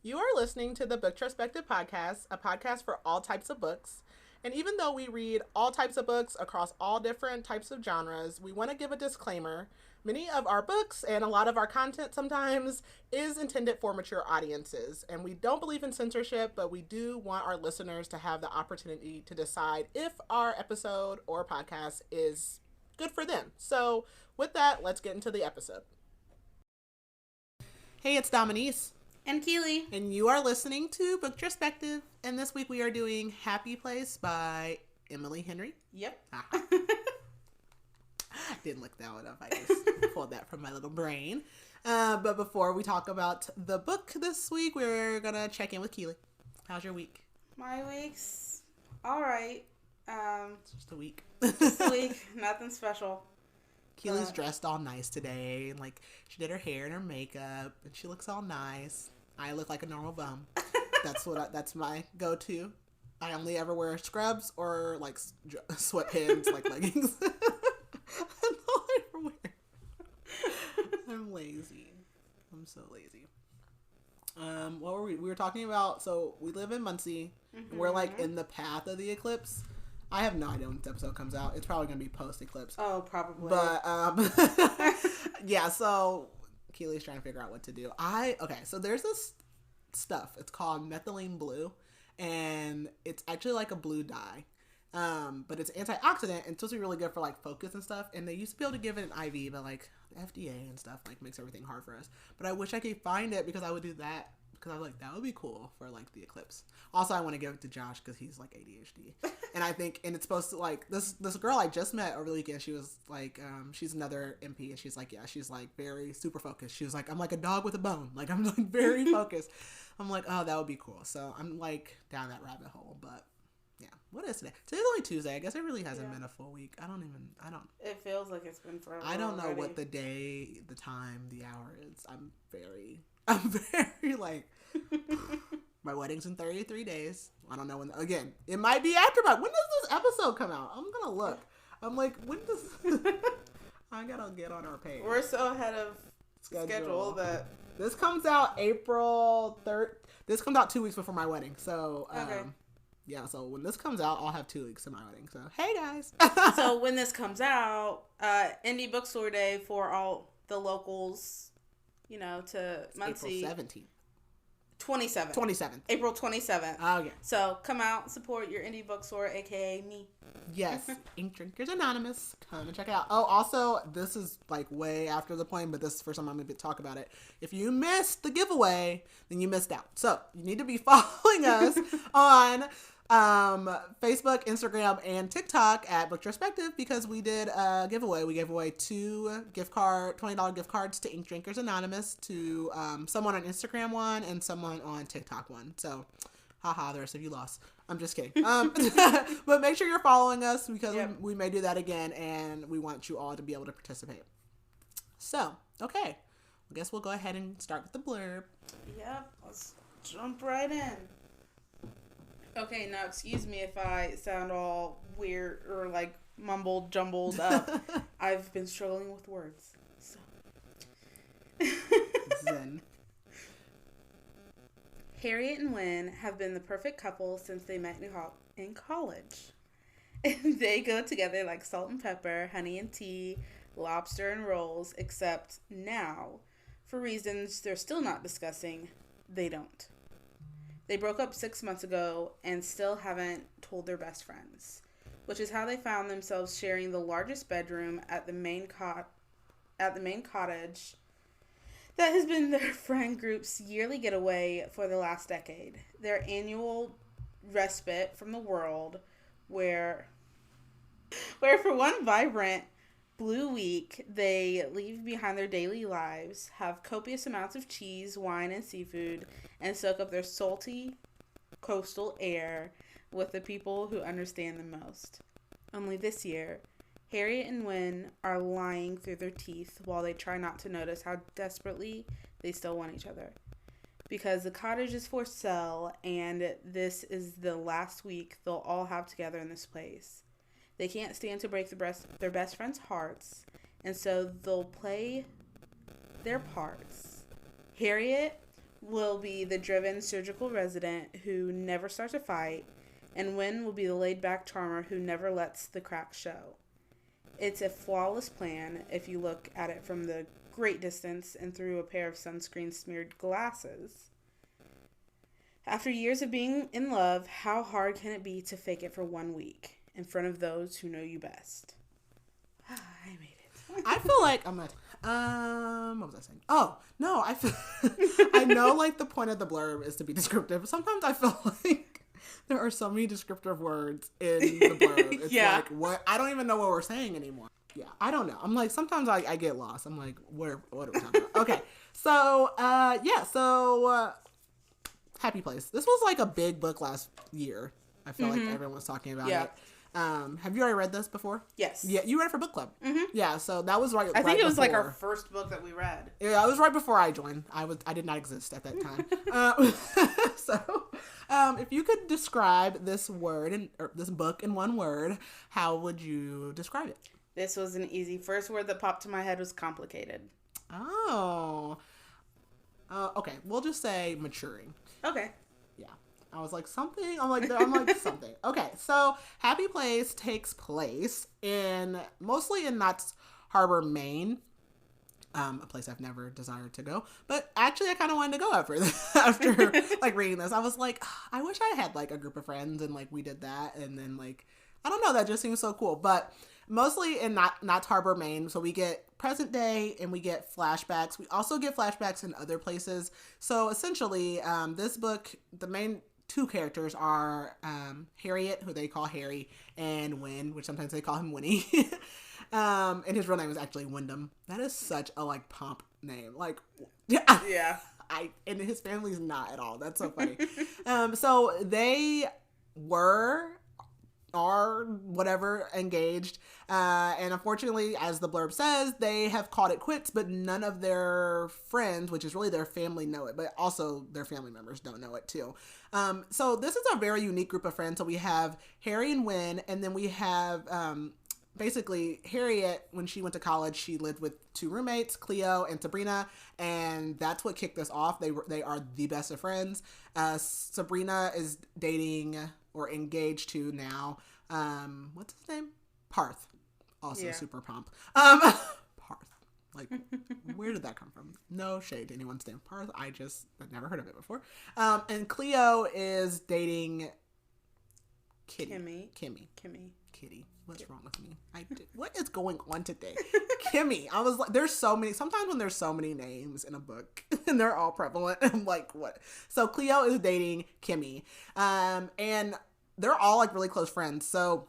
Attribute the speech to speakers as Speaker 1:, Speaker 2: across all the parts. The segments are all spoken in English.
Speaker 1: You are listening to the Booktrospective Podcast, a podcast for all types of books. And even though we read all types of books across all different types of genres, we want to give a disclaimer. Many of our books and a lot of our content sometimes is intended for mature audiences. And we don't believe in censorship, but we do want our listeners to have the opportunity to decide if our episode or podcast is good for them. So with that, let's get into the episode. Hey, it's Dominique.
Speaker 2: And Keely.
Speaker 1: And you are listening to Booktrospective. And this week we are doing Happy Place by Emily Henry.
Speaker 2: Yep.
Speaker 1: Didn't look that one up. I just pulled that from my little brain. But before we talk about the book this week, we're going to check in with Keely. How's your week?
Speaker 2: My week's all right.
Speaker 1: It's just a week.
Speaker 2: Just a week. Nothing special.
Speaker 1: Keely's dressed all nice today. And she did her hair and her makeup. And she looks all nice. I look like a normal bum. That's my go-to. I only ever wear scrubs or sweatpants, like leggings. That's all I ever wear. I'm lazy. I'm so lazy. What were we? We were talking about. So we live in Muncie. Mm-hmm. And we're in the path of the eclipse. I have no idea when this episode comes out. It's probably gonna be post-eclipse.
Speaker 2: Oh, probably.
Speaker 1: But yeah. So Keely's trying to figure out what to do. So there's this stuff. It's called methylene blue, and it's actually like a blue dye. But it's antioxidant and it's supposed to be really good for focus and stuff. And they used to be able to give it an IV, but the FDA and stuff makes everything hard for us. But I wish I could find it because I would do that. Because I was like, that would be cool for the eclipse. Also, I want to give it to Josh because he's ADHD. And I think, and it's supposed to this girl I just met over the weekend. She was she's another MP, and she's she's very super focused. She was I'm like a dog with a bone. I'm very focused. I'm oh, that would be cool. So I'm down that rabbit hole. But yeah, what is today? Today's only Tuesday. I guess it really hasn't been a full week. I don't.
Speaker 2: It feels like it's been forever.
Speaker 1: I don't know
Speaker 2: already.
Speaker 1: What the day, the time, the hour is. I'm very my wedding's in 33 days. I don't know when. Again, it might be after when does this episode come out? I'm gonna look. I'm when does? I gotta get on our page.
Speaker 2: We're so ahead of schedule that
Speaker 1: this comes out April 3rd. This comes out 2 weeks before my wedding. So
Speaker 2: okay.
Speaker 1: Yeah, so when this comes out, I'll have 2 weeks to my wedding. So, hey, guys.
Speaker 2: So, when this comes out, Indie Bookstore Day for all the locals, to Muncie.
Speaker 1: April 17th.
Speaker 2: 27th. April 27th.
Speaker 1: Oh, yeah.
Speaker 2: So, come out, support your indie bookstore, a.k.a. me.
Speaker 1: Yes. Ink Drinkers Anonymous. Come and check it out. Oh, also, this is, way after the point, but this is the first time I'm going to talk about it. If you missed the giveaway, then you missed out. So, you need to be following us on Facebook, Instagram, and TikTok at Booktrospective because we did a giveaway. We gave away $20 gift cards to Ink Drinkers Anonymous, to someone on Instagram one and someone on TikTok one. So, haha, the rest of you lost. I'm just kidding. But make sure you're following us because we may do that again, and we want you all to be able to participate. So, okay. I guess we'll go ahead and start with the blurb.
Speaker 2: Yep, let's jump right in. Okay, now excuse me if I sound all weird or mumbled, jumbled up. I've been struggling with words. So.
Speaker 1: Zen.
Speaker 2: Harriet and Wyn have been the perfect couple since they met in college. They go together like salt and pepper, honey and tea, lobster and rolls, except now, for reasons they're still not discussing, they don't. They broke up 6 months ago and still haven't told their best friends, which is how they found themselves sharing the largest bedroom at the main cottage that has been their friend group's yearly getaway for the last decade. Their annual respite from the world where for one vibrant Blue Week, they leave behind their daily lives, have copious amounts of cheese, wine, and seafood, and soak up their salty coastal air with the people who understand them most. Only this year, Harriet and Wyn are lying through their teeth while they try not to notice how desperately they still want each other. Because the cottage is for sale, and this is the last week they'll all have together in this place. They can't stand to break their best friends' hearts, and so they'll play their parts. Harriet will be the driven surgical resident who never starts a fight, and Wyn will be the laid-back charmer who never lets the cracks show. It's a flawless plan if you look at it from the great distance and through a pair of sunscreen-smeared glasses. After years of being in love, how hard can it be to fake it for 1 week in front of those who know you best? I made it.
Speaker 1: I feel like I'm not. What was I saying? Oh no, I feel. I know, like the point of the blurb is to be descriptive, but sometimes I feel like there are so many descriptive words in the blurb. It's like what I don't even know what we're saying anymore. Yeah, I don't know. I'm like sometimes I get lost. I'm like, what are we talking about? Okay, so Happy Place. This was like a big book last year. I feel like everyone was talking about it. Have you already read this before?
Speaker 2: Yes.
Speaker 1: Yeah, you read it for book club. Mm-hmm. Yeah, so that was right.
Speaker 2: I think it was like our first book that we read.
Speaker 1: Yeah, it was right before I joined. I did not exist at that time. If you could describe this this book in one word, how would you describe it?
Speaker 2: This was an easy. First word that popped to my head was complicated.
Speaker 1: Oh. Okay, we'll just say maturing.
Speaker 2: Okay.
Speaker 1: Yeah. I was like, something? I'm like something. Okay, so Happy Place takes place mostly in Knott's Harbor, Maine. A place I've never desired to go. But actually, I kind of wanted to go after like reading this. I was like, I wish I had like a group of friends and like we did that. And then like, I don't know, that just seems so cool. But mostly in Knott's Harbor, Maine. So we get present day and we get flashbacks. We also get flashbacks in other places. So essentially, this book, the main two characters are Harriet, who they call Harry, and Wyn, which sometimes they call him Winnie. And his real name is actually Wyndham. That is such a like pomp name. Like,
Speaker 2: yeah.
Speaker 1: And his family's not at all. That's so funny. So they are whatever engaged, and unfortunately, as the blurb says, they have called it quits, but none of their friends, which is really their family, know it, but also their family members don't know it too. So this is a very unique group of friends. So we have Harry and Wyn, and then we have basically Harriet. When she went to college, she lived with two roommates, Cleo and Sabrina, and that's what kicked this off. They are the best of friends. Sabrina is dating or engaged to now. What's his name? Parth. Also super pomp. Parth. Like, where did that come from? No shade to anyone's name. Parth. I've never heard of it before. And Cleo is dating Kitty. Kitty. What's wrong with me? What is going on today? Kimmy. I was like, there's so many. Sometimes when there's so many names in a book and they're all prevalent, I'm like, what? So Cleo is dating Kimmy. And they're all like really close friends. So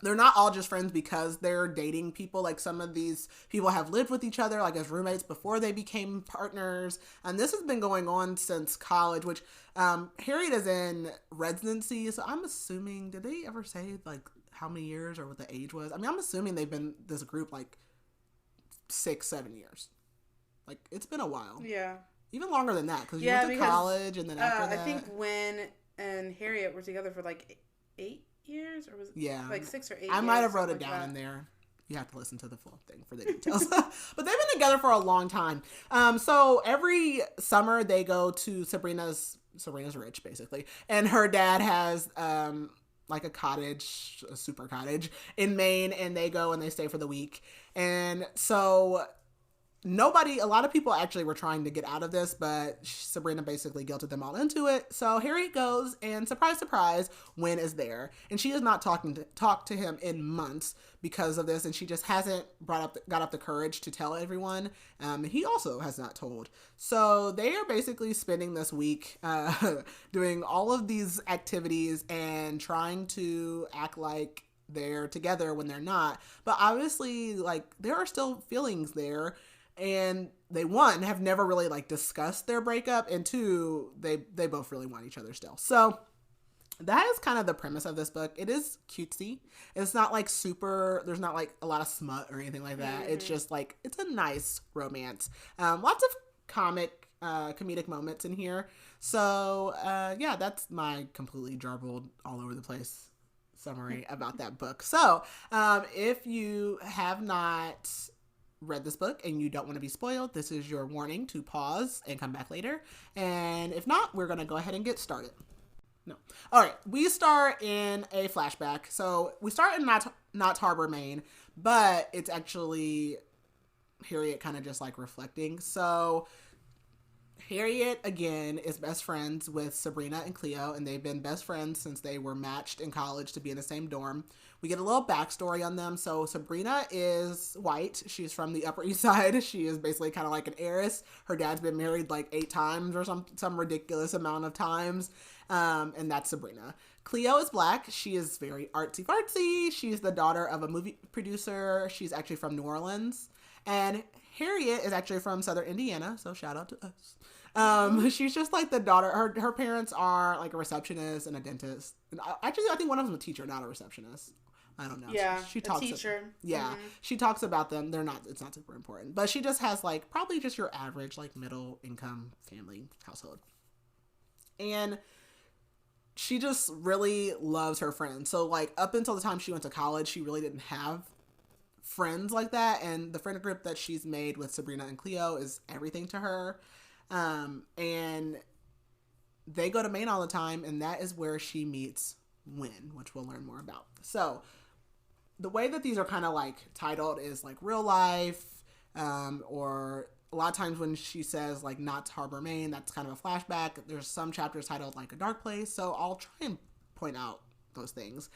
Speaker 1: they're not all just friends because they're dating people. Like some of these people have lived with each other like as roommates before they became partners. And this has been going on since college, which Harriet is in residency. So I'm assuming, did they ever say like how many years or what the age was? I mean, I'm assuming they've been this group like 6-7 years. Like it's been a while.
Speaker 2: Yeah. Even
Speaker 1: longer than that because you went to college and then after that.
Speaker 2: I think Wyn and Harriet were together for like 8 years, or was it like 6 or 8 years?
Speaker 1: I might have wrote it down in there. You have to listen to the full thing for the details. But they've been together for a long time. So every summer they go to Sabrina's rich, basically. And her dad has like a cottage, a super cottage in Maine, and they go and they stay for the week. And so a lot of people actually were trying to get out of this, but Sabrina basically guilted them all into it. So Harriet goes, and surprise, surprise, Wyn is there. And she has not talked to him in months because of this, and she just hasn't got up the courage to tell everyone. And he also has not told. So they are basically spending this week doing all of these activities and trying to act like they're together when they're not. But obviously, like, there are still feelings there. And they, one, have never really like discussed their breakup, and two, they both really want each other still. So that is kind of the premise of this book. It is cutesy. It's not like there's not like a lot of smut or anything like that. Mm-hmm. It's just like, it's a nice romance. Lots of comedic moments in here. So yeah, that's my completely jarbled all over the place summary about that book. So if you have not read this book and you don't want to be spoiled, this is your warning to pause and come back later. And if not, we're going to go ahead and get started. No. All right. We start in a flashback. So we start in Knott Harbor, Maine, but it's actually Harriet kind of just like reflecting. So Harriet, again, is best friends with Sabrina and Cleo, and they've been best friends since they were matched in college to be in the same dorm. We get a little backstory on them. So Sabrina is white. She's from the Upper East Side. She is basically kind of like an heiress. Her dad's been married like 8 times or some ridiculous amount of times. And that's Sabrina. Cleo is black. She is very artsy-fartsy. She's the daughter of a movie producer. She's actually from New Orleans. And Harriet is actually from Southern Indiana, so shout out to us. She's just like the daughter. Her parents are like a receptionist and a dentist. And actually, I think one of them's a teacher, not a receptionist. I don't know.
Speaker 2: Yeah,
Speaker 1: she talks.
Speaker 2: a teacher.
Speaker 1: Yeah, she talks about them. It's not super important, but she just has like probably just your average like middle income family household, and she just really loves her friends. So like up until the time she went to college, she really didn't have friends like that, and the friend group that she's made with Sabrina and Cleo is everything to her. And they go to Maine all the time, and that is where she meets Wyn, which we'll learn more about. So the way that these are kind of like titled is like real life, or a lot of times when she says like Knott Harbor, Maine, that's kind of a flashback. There's some chapters titled like A Dark Place, so I'll try and point out those things.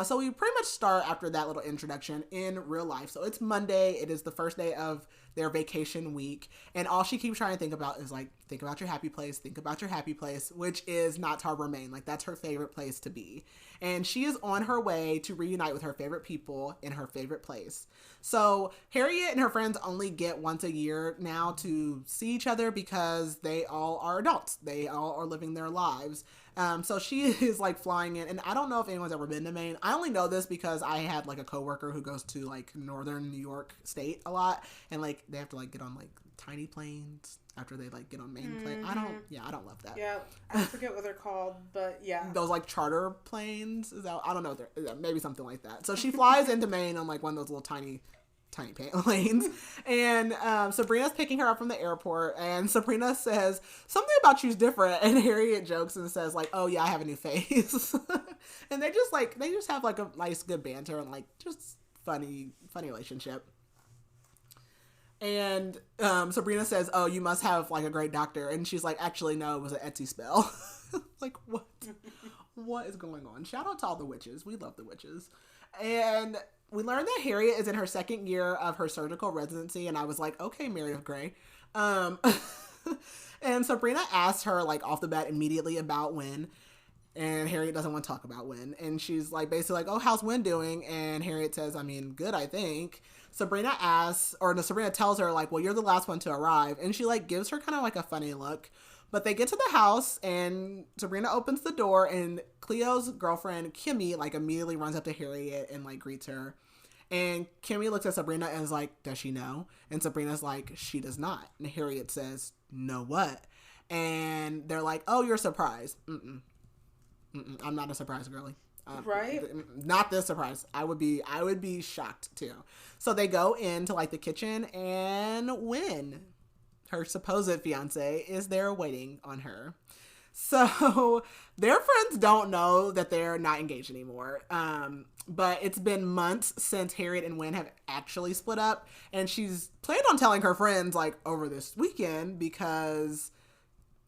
Speaker 1: So we pretty much start after that little introduction in real life. So it's Monday. It is the first day of their vacation week. And all she keeps trying to think about is like, think about your happy place, think about your happy place, which is Knott Harbor, Maine. Like that's her favorite place to be. And she is on her way to reunite with her favorite people in her favorite place. So Harriet and her friends only get once a year now to see each other because they all are adults. They all are living their lives. So she is like flying in, and I don't know if anyone's ever been to Maine. I only know this because I had like a coworker who goes to like northern New York state a lot, and like they have to like get on like tiny planes after they like get on Maine plane. I don't love that.
Speaker 2: Yeah, I forget what they're called, but yeah.
Speaker 1: Those like charter planes, I don't know, maybe something like that. So she flies into Maine on like one of those little tiny planes, and Sabrina's picking her up from the airport, and Sabrina says something about you's different, and Harriet jokes and says like, oh yeah, I have a new face. And they just have like a nice good banter and like just funny relationship. And Sabrina says, oh, you must have like a great doctor, and she's like, actually no, it was an Etsy spell. Like what is going on? Shout out to all the witches. We love the witches. And we learned that Harriet is in her second year of her surgical residency, and I was like, okay, Mary of Grey. And Sabrina asked her, like, off the bat immediately about Wyn, and Harriet doesn't want to talk about Wyn. And she's, like, basically like, oh, how's Wyn doing? And Harriet says, I mean, good, I think. Sabrina tells her, like, well, you're the last one to arrive. And she, like, gives her kind of, like, a funny look. But they get to the house, and Sabrina opens the door, and Cleo's girlfriend, Kimmy, like, immediately runs up to Harriet and, like, greets her. And Kimmy looks at Sabrina and is like, does she know? And Sabrina's like, she does not. And Harriet says, know what? And they're like, oh, you're surprised. I'm not a surprise girly.
Speaker 2: Right?
Speaker 1: Not this surprise. I would be shocked, too. So they go into, like, the kitchen, and Wyn, her supposed fiance, is there waiting on her. So their friends don't know that they're not engaged anymore. But it's been months since Harriet and Wyn have actually split up. And she's planned on telling her friends, like, over this weekend because,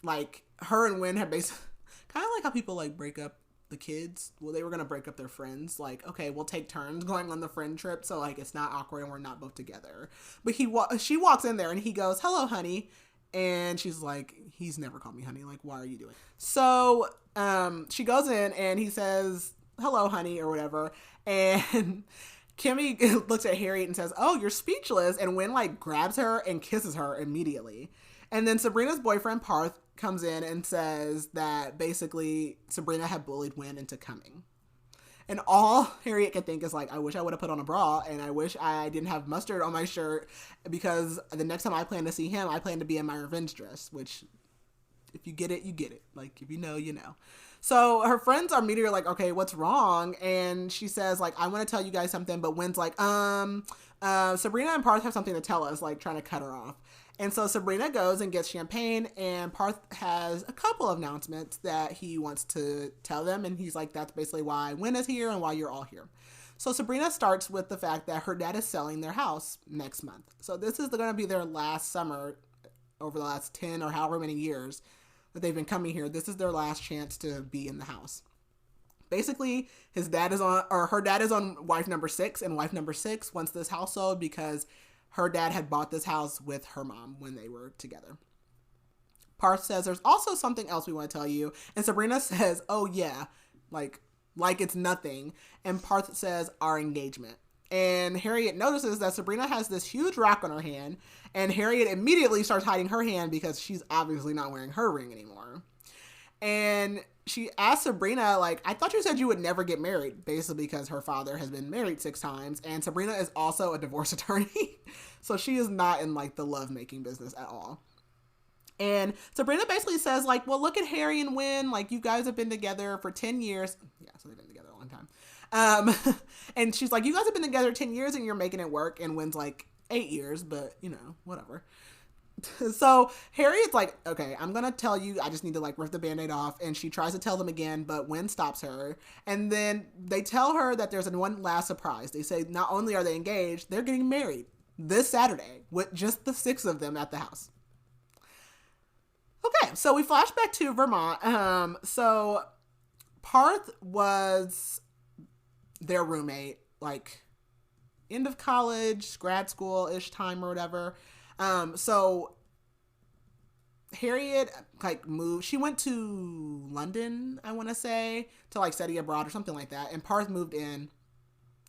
Speaker 1: like, her and Wyn have basically, kind of like how people, like, break up the kids. Well, they were going to break up their friends. Like, okay, we'll take turns going on the friend trip. So, like, it's not awkward and we're not both together. But she walks in there and he goes, hello, honey. And she's like, he's never called me honey. Like, why are you doing? So, she goes in and he says, hello, honey, or whatever. And Kimmy looks at Harriet and says, oh, you're speechless. And Wyn, like, grabs her and kisses her immediately. And then Sabrina's boyfriend, Parth, comes in and says that basically Sabrina had bullied Wyn into coming. And all Harriet can think is like, I wish I would have put on a bra, and I wish I didn't have mustard on my shirt, because the next time I plan to see him, I plan to be in my revenge dress, which, if you get it, you get it. Like, if you know, you know. So her friends are immediately like, okay, what's wrong? And she says, like, I want to tell you guys something, but Wyn's like, Sabrina and Parth have something to tell us, like trying to cut her off. And so Sabrina goes and gets champagne, and Parth has a couple of announcements that he wants to tell them. And he's like, that's basically why Wyn is here and why you're all here. So Sabrina starts with the fact that her dad is selling their house next month. So this is going to be their last summer over the last 10 or however many years that they've been coming here. This is their last chance to be in the house. Basically, her dad is on wife number 6, and wife number 6 wants this house sold because her dad had bought this house with her mom when they were together. Parth says, there's also something else we want to tell you. And Sabrina says, oh yeah, like it's nothing. And Parth says, our engagement. And Harriet notices that Sabrina has this huge rock on her hand. And Harriet immediately starts hiding her hand because she's obviously not wearing her ring anymore. And she asks Sabrina, like, I thought you said you would never get married, basically because her father has been married 6 times. And Sabrina is also a divorce attorney. So she is not in, like, the lovemaking business at all. And Sabrina basically says, like, well, look at Harry and Wyn. Like, you guys have been together for 10 years. Yeah, so they've been together a long time. And she's like, you guys have been together 10 years and you're making it work. And Wyn's like, 8 years, but, you know, whatever. So Harriet's like, okay, I'm going to tell you, I just need to like rip the Band-Aid off. And she tries to tell them again, but Wyn stops her. And then they tell her that there's one last surprise. They say not only are they engaged, they're getting married this Saturday with just the 6 of them at the house. Okay, so we flash back to Vermont. So Parth was their roommate, like end of college, grad school-ish time or whatever. So Harriet like moved, she went to London, I want to say, to like study abroad or something like that. And Parth moved in.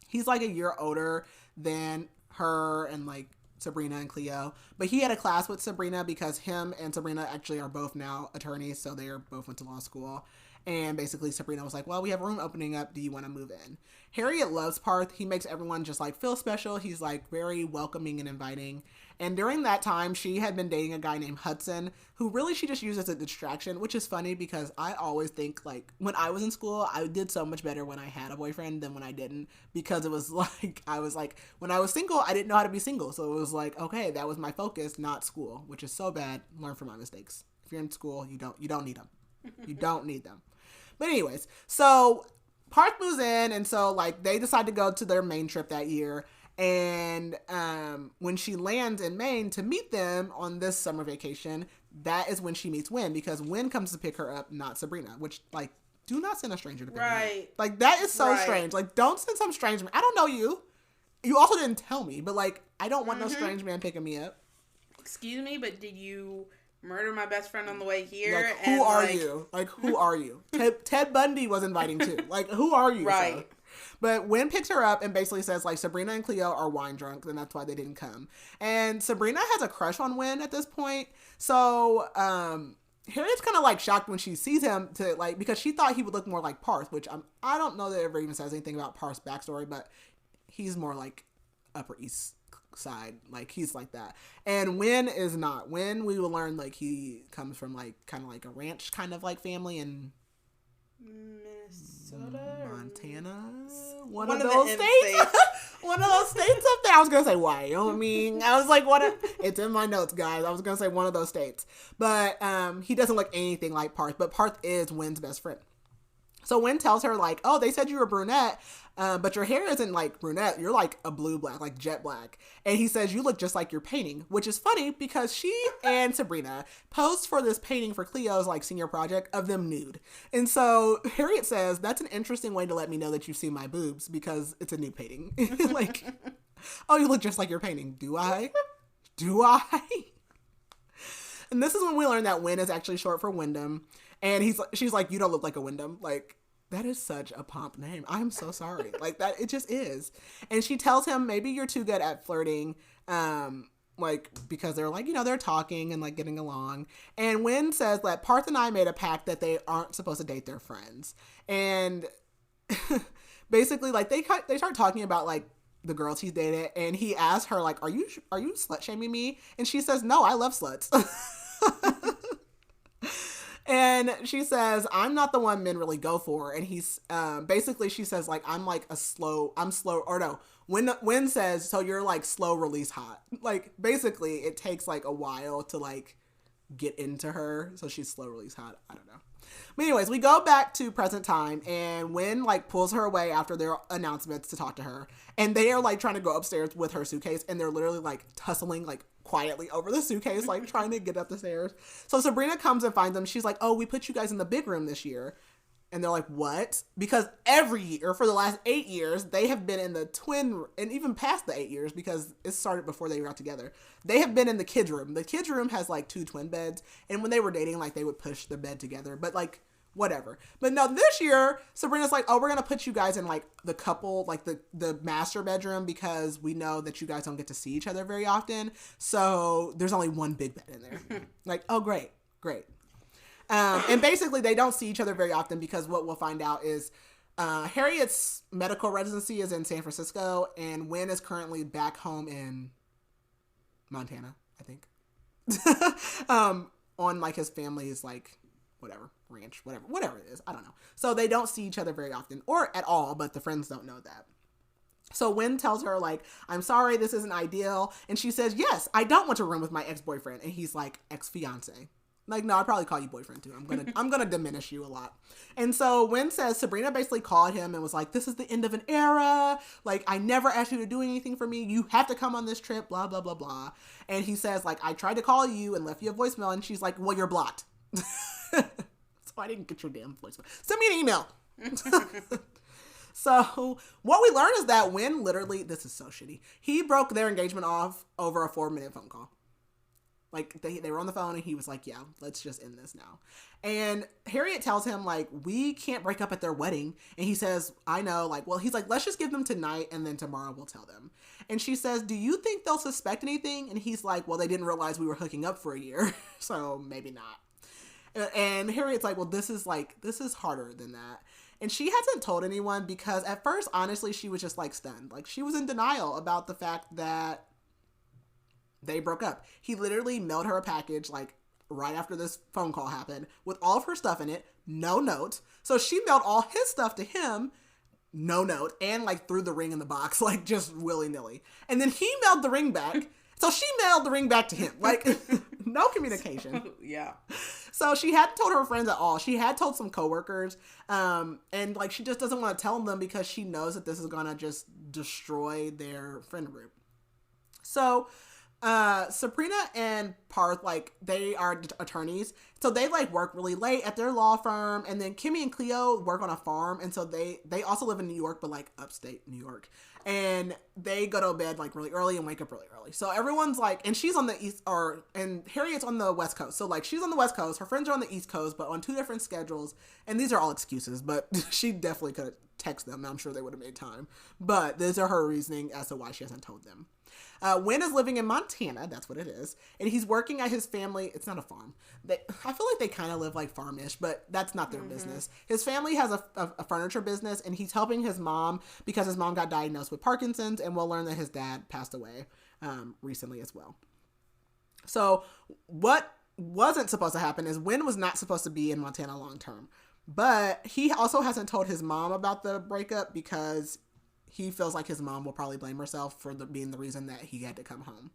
Speaker 1: He's like a year older than her and like Sabrina and Cleo, but he had a class with Sabrina because him and Sabrina actually are both now attorneys. So they both went to law school. And basically Sabrina was like, well, we have a room opening up. Do you want to move in? Harriet loves Parth. He makes everyone just like feel special. He's like very welcoming and inviting. And during that time, she had been dating a guy named Hudson, who really she just used as a distraction, which is funny because I always think like when I was in school, I did so much better when I had a boyfriend than when I didn't, because it was like, I was like, when I was single, I didn't know how to be single. So it was like, okay, that was my focus, not school, which is so bad. Learn from my mistakes. If you're in school, you don't need them. You don't need them. But anyways, so Parth moves in, and so like they decide to go to their Maine trip that year. And when she lands in Maine to meet them on this summer vacation, that is when she meets Wyn, because Wyn comes to pick her up, not Sabrina, which like, do not send a stranger to pick me up. Like that is so strange. Like don't send some strange man. I don't know you. You also didn't tell me, but like I don't want no strange man picking me up.
Speaker 2: Excuse me, but did you murder my best friend on the way here?
Speaker 1: Like, who are you? Like, who are you? Ted Bundy was inviting too. Like, who are you?
Speaker 2: Right.
Speaker 1: Sir? But Wyn picks her up and basically says, like, Sabrina and Cleo are wine drunk, and that's why they didn't come. And Sabrina has a crush on Wyn at this point. So, Harriet's kind of, like, shocked when she sees him to, like, because she thought he would look more like Parth, which I don't know that it ever even says anything about Parth's backstory, but he's more, like, Upper East Side. Like, he's like that. And Wyn is not. Wyn, we will learn, like, he comes from, like, kind of like a ranch kind of, like, family in
Speaker 2: Minnesota,
Speaker 1: Montana, one of those states. One of those states up there. I was gonna say Wyoming. I was like, it's in my notes, guys. I was gonna say one of those states, but he doesn't look anything like Parth. But Parth is Wyn's best friend. So Wyn tells her, like, oh, they said you were brunette, but your hair isn't, like, brunette. You're, like, a blue black, like, jet black. And he says, you look just like your painting, which is funny because she and Sabrina posed for this painting for Cleo's, like, senior project of them nude. And so Harriet says, that's an interesting way to let me know that you've seen my boobs because it's a nude painting. Like, oh, you look just like your painting. Do I? Do I? And this is when we learn that Wyn is actually short for Wyndham. And she's like, you don't look like a Wyndham. Like, that is such a pomp name. I'm so sorry. Like, that, it just is. And she tells him, maybe you're too good at flirting. Like, because they're like, you know, they're talking and like getting along. And Wyn says that Parth and I made a pact that they aren't supposed to date their friends. And basically, like, they start talking about, like, the girls he's dated. And he asks her, like, are you slut shaming me? And she says, no, I love sluts. And she says, I'm not the one men really go for. And he's, basically she says like, Wyn says, so you're like slow release hot. Like basically it takes like a while to like get into her. So she's slow release hot. I don't know. But anyways, we go back to present time, and Wyn like pulls her away after their announcements to talk to her, and they are like trying to go upstairs with her suitcase, and they're literally like tussling like quietly over the suitcase, like trying to get up the stairs. So Sabrina comes and finds them. She's like, oh, we put you guys in the big room this year. And they're like, what? Because every year for the last 8 years, they have been in the twin, and even past the 8 years, because it started before they got together, they have been in the kids' room. The kids' room has like 2 twin beds. And when they were dating, like they would push the bed together, but like whatever. But no, this year, Sabrina's like, oh, we're going to put you guys in like the couple, like the master bedroom, because we know that you guys don't get to see each other very often. So there's only one big bed in there. Like, oh, great. And basically they don't see each other very often, because what we'll find out is Harriet's medical residency is in San Francisco, and Wyn is currently back home in Montana, I think. On like his family's like whatever ranch, whatever it is, I don't know. So they don't see each other very often, or at all, but the friends don't know that. So Wyn tells her like, I'm sorry, this isn't ideal. And she says, yes, I don't want to room with my ex-boyfriend. And he's like, ex-fiance. Like, no, I'd probably call you boyfriend too. I'm gonna diminish you a lot. And so Wyn says Sabrina basically called him and was like, this is the end of an era. Like, I never asked you to do anything for me. You have to come on this trip, blah, blah, blah, blah. And he says, like, I tried to call you and left you a voicemail. And she's like, well, you're blocked. So I didn't get your damn voicemail. Send me an email. So what we learned is that Wyn literally, this is so shitty, he broke their engagement off over a 4-minute phone call. Like, they were on the phone, and he was like, yeah, let's just end this now. And Harriet tells him, like, we can't break up at their wedding. And he says, I know. Like, well, he's like, let's just give them tonight, and then tomorrow we'll tell them. And she says, do you think they'll suspect anything? And he's like, well, they didn't realize we were hooking up for a year, so maybe not. And Harriet's like, well, this is harder than that. And she hasn't told anyone, because at first, honestly, she was just, like, stunned. Like, she was in denial about the fact that they broke up. He literally mailed her a package like right after this phone call happened with all of her stuff in it, no note. So she mailed all his stuff to him, no note, and like threw the ring in the box, like just willy-nilly. And then he mailed the ring back. So she mailed the ring back to him. Like no communication.
Speaker 2: Yeah.
Speaker 1: So she hadn't told her friends at all. She had told some coworkers. And like she just doesn't want to tell them, because she knows that this is gonna just destroy their friend group. So Sabrina and Parth, like, they are attorneys, so they like work really late at their law firm. And then Kimmy and Cleo work on a farm, and so they also live in New York, but like upstate New York, and they go to bed like really early and wake up really early. So everyone's like, and she's on the east, and Harriet's on the west coast, so like she's on the west coast, her friends are on the east coast, but on 2 different schedules. And these are all excuses, but she definitely could text them. I'm sure they would have made time, but these are her reasoning as to why she hasn't told them. Wyn is living in Montana, that's what it is, and he's working at his family. It's not a farm. I feel like they kind of live like farmish, but that's not their business. His family has a furniture business, and he's helping his mom because his mom got diagnosed with Parkinson's, and we'll learn that his dad passed away recently as well. So what wasn't supposed to happen is Wyn was not supposed to be in Montana long term, but he also hasn't told his mom about the breakup, because he feels like his mom will probably blame herself for being the reason that he had to come home.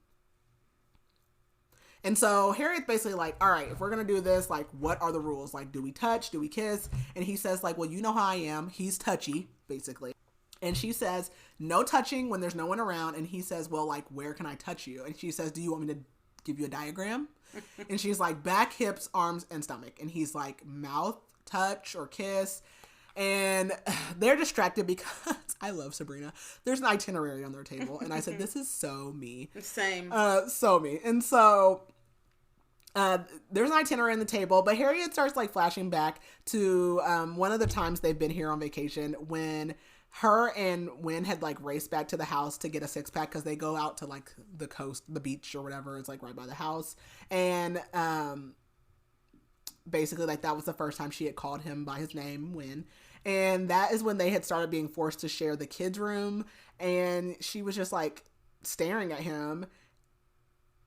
Speaker 1: And so Harriet's basically like, all right, if we're going to do this, like, what are the rules? Like, do we touch? Do we kiss? And he says, like, well, you know how I am. He's touchy, basically. And she says, no touching when there's no one around. And he says, well, like, where can I touch you? And she says, do you want me to give you a diagram? And she's like, back, hips, arms, and stomach. And he's like, mouth, touch, or kiss. And they're distracted because I love Sabrina. There's an itinerary on their table. And I said, this is so me.
Speaker 2: Same.
Speaker 1: So me. And so there's an itinerary on the table. But Harriet starts like flashing back to one of the times they've been here on vacation, when her and Wyn had like raced back to the house to get a 6-pack, because they go out to like the coast, the beach or whatever. It's like right by the house. And basically like that was the first time she had called him by his name, Wyn. And that is when they had started being forced to share the kids' room. And she was just like staring at him.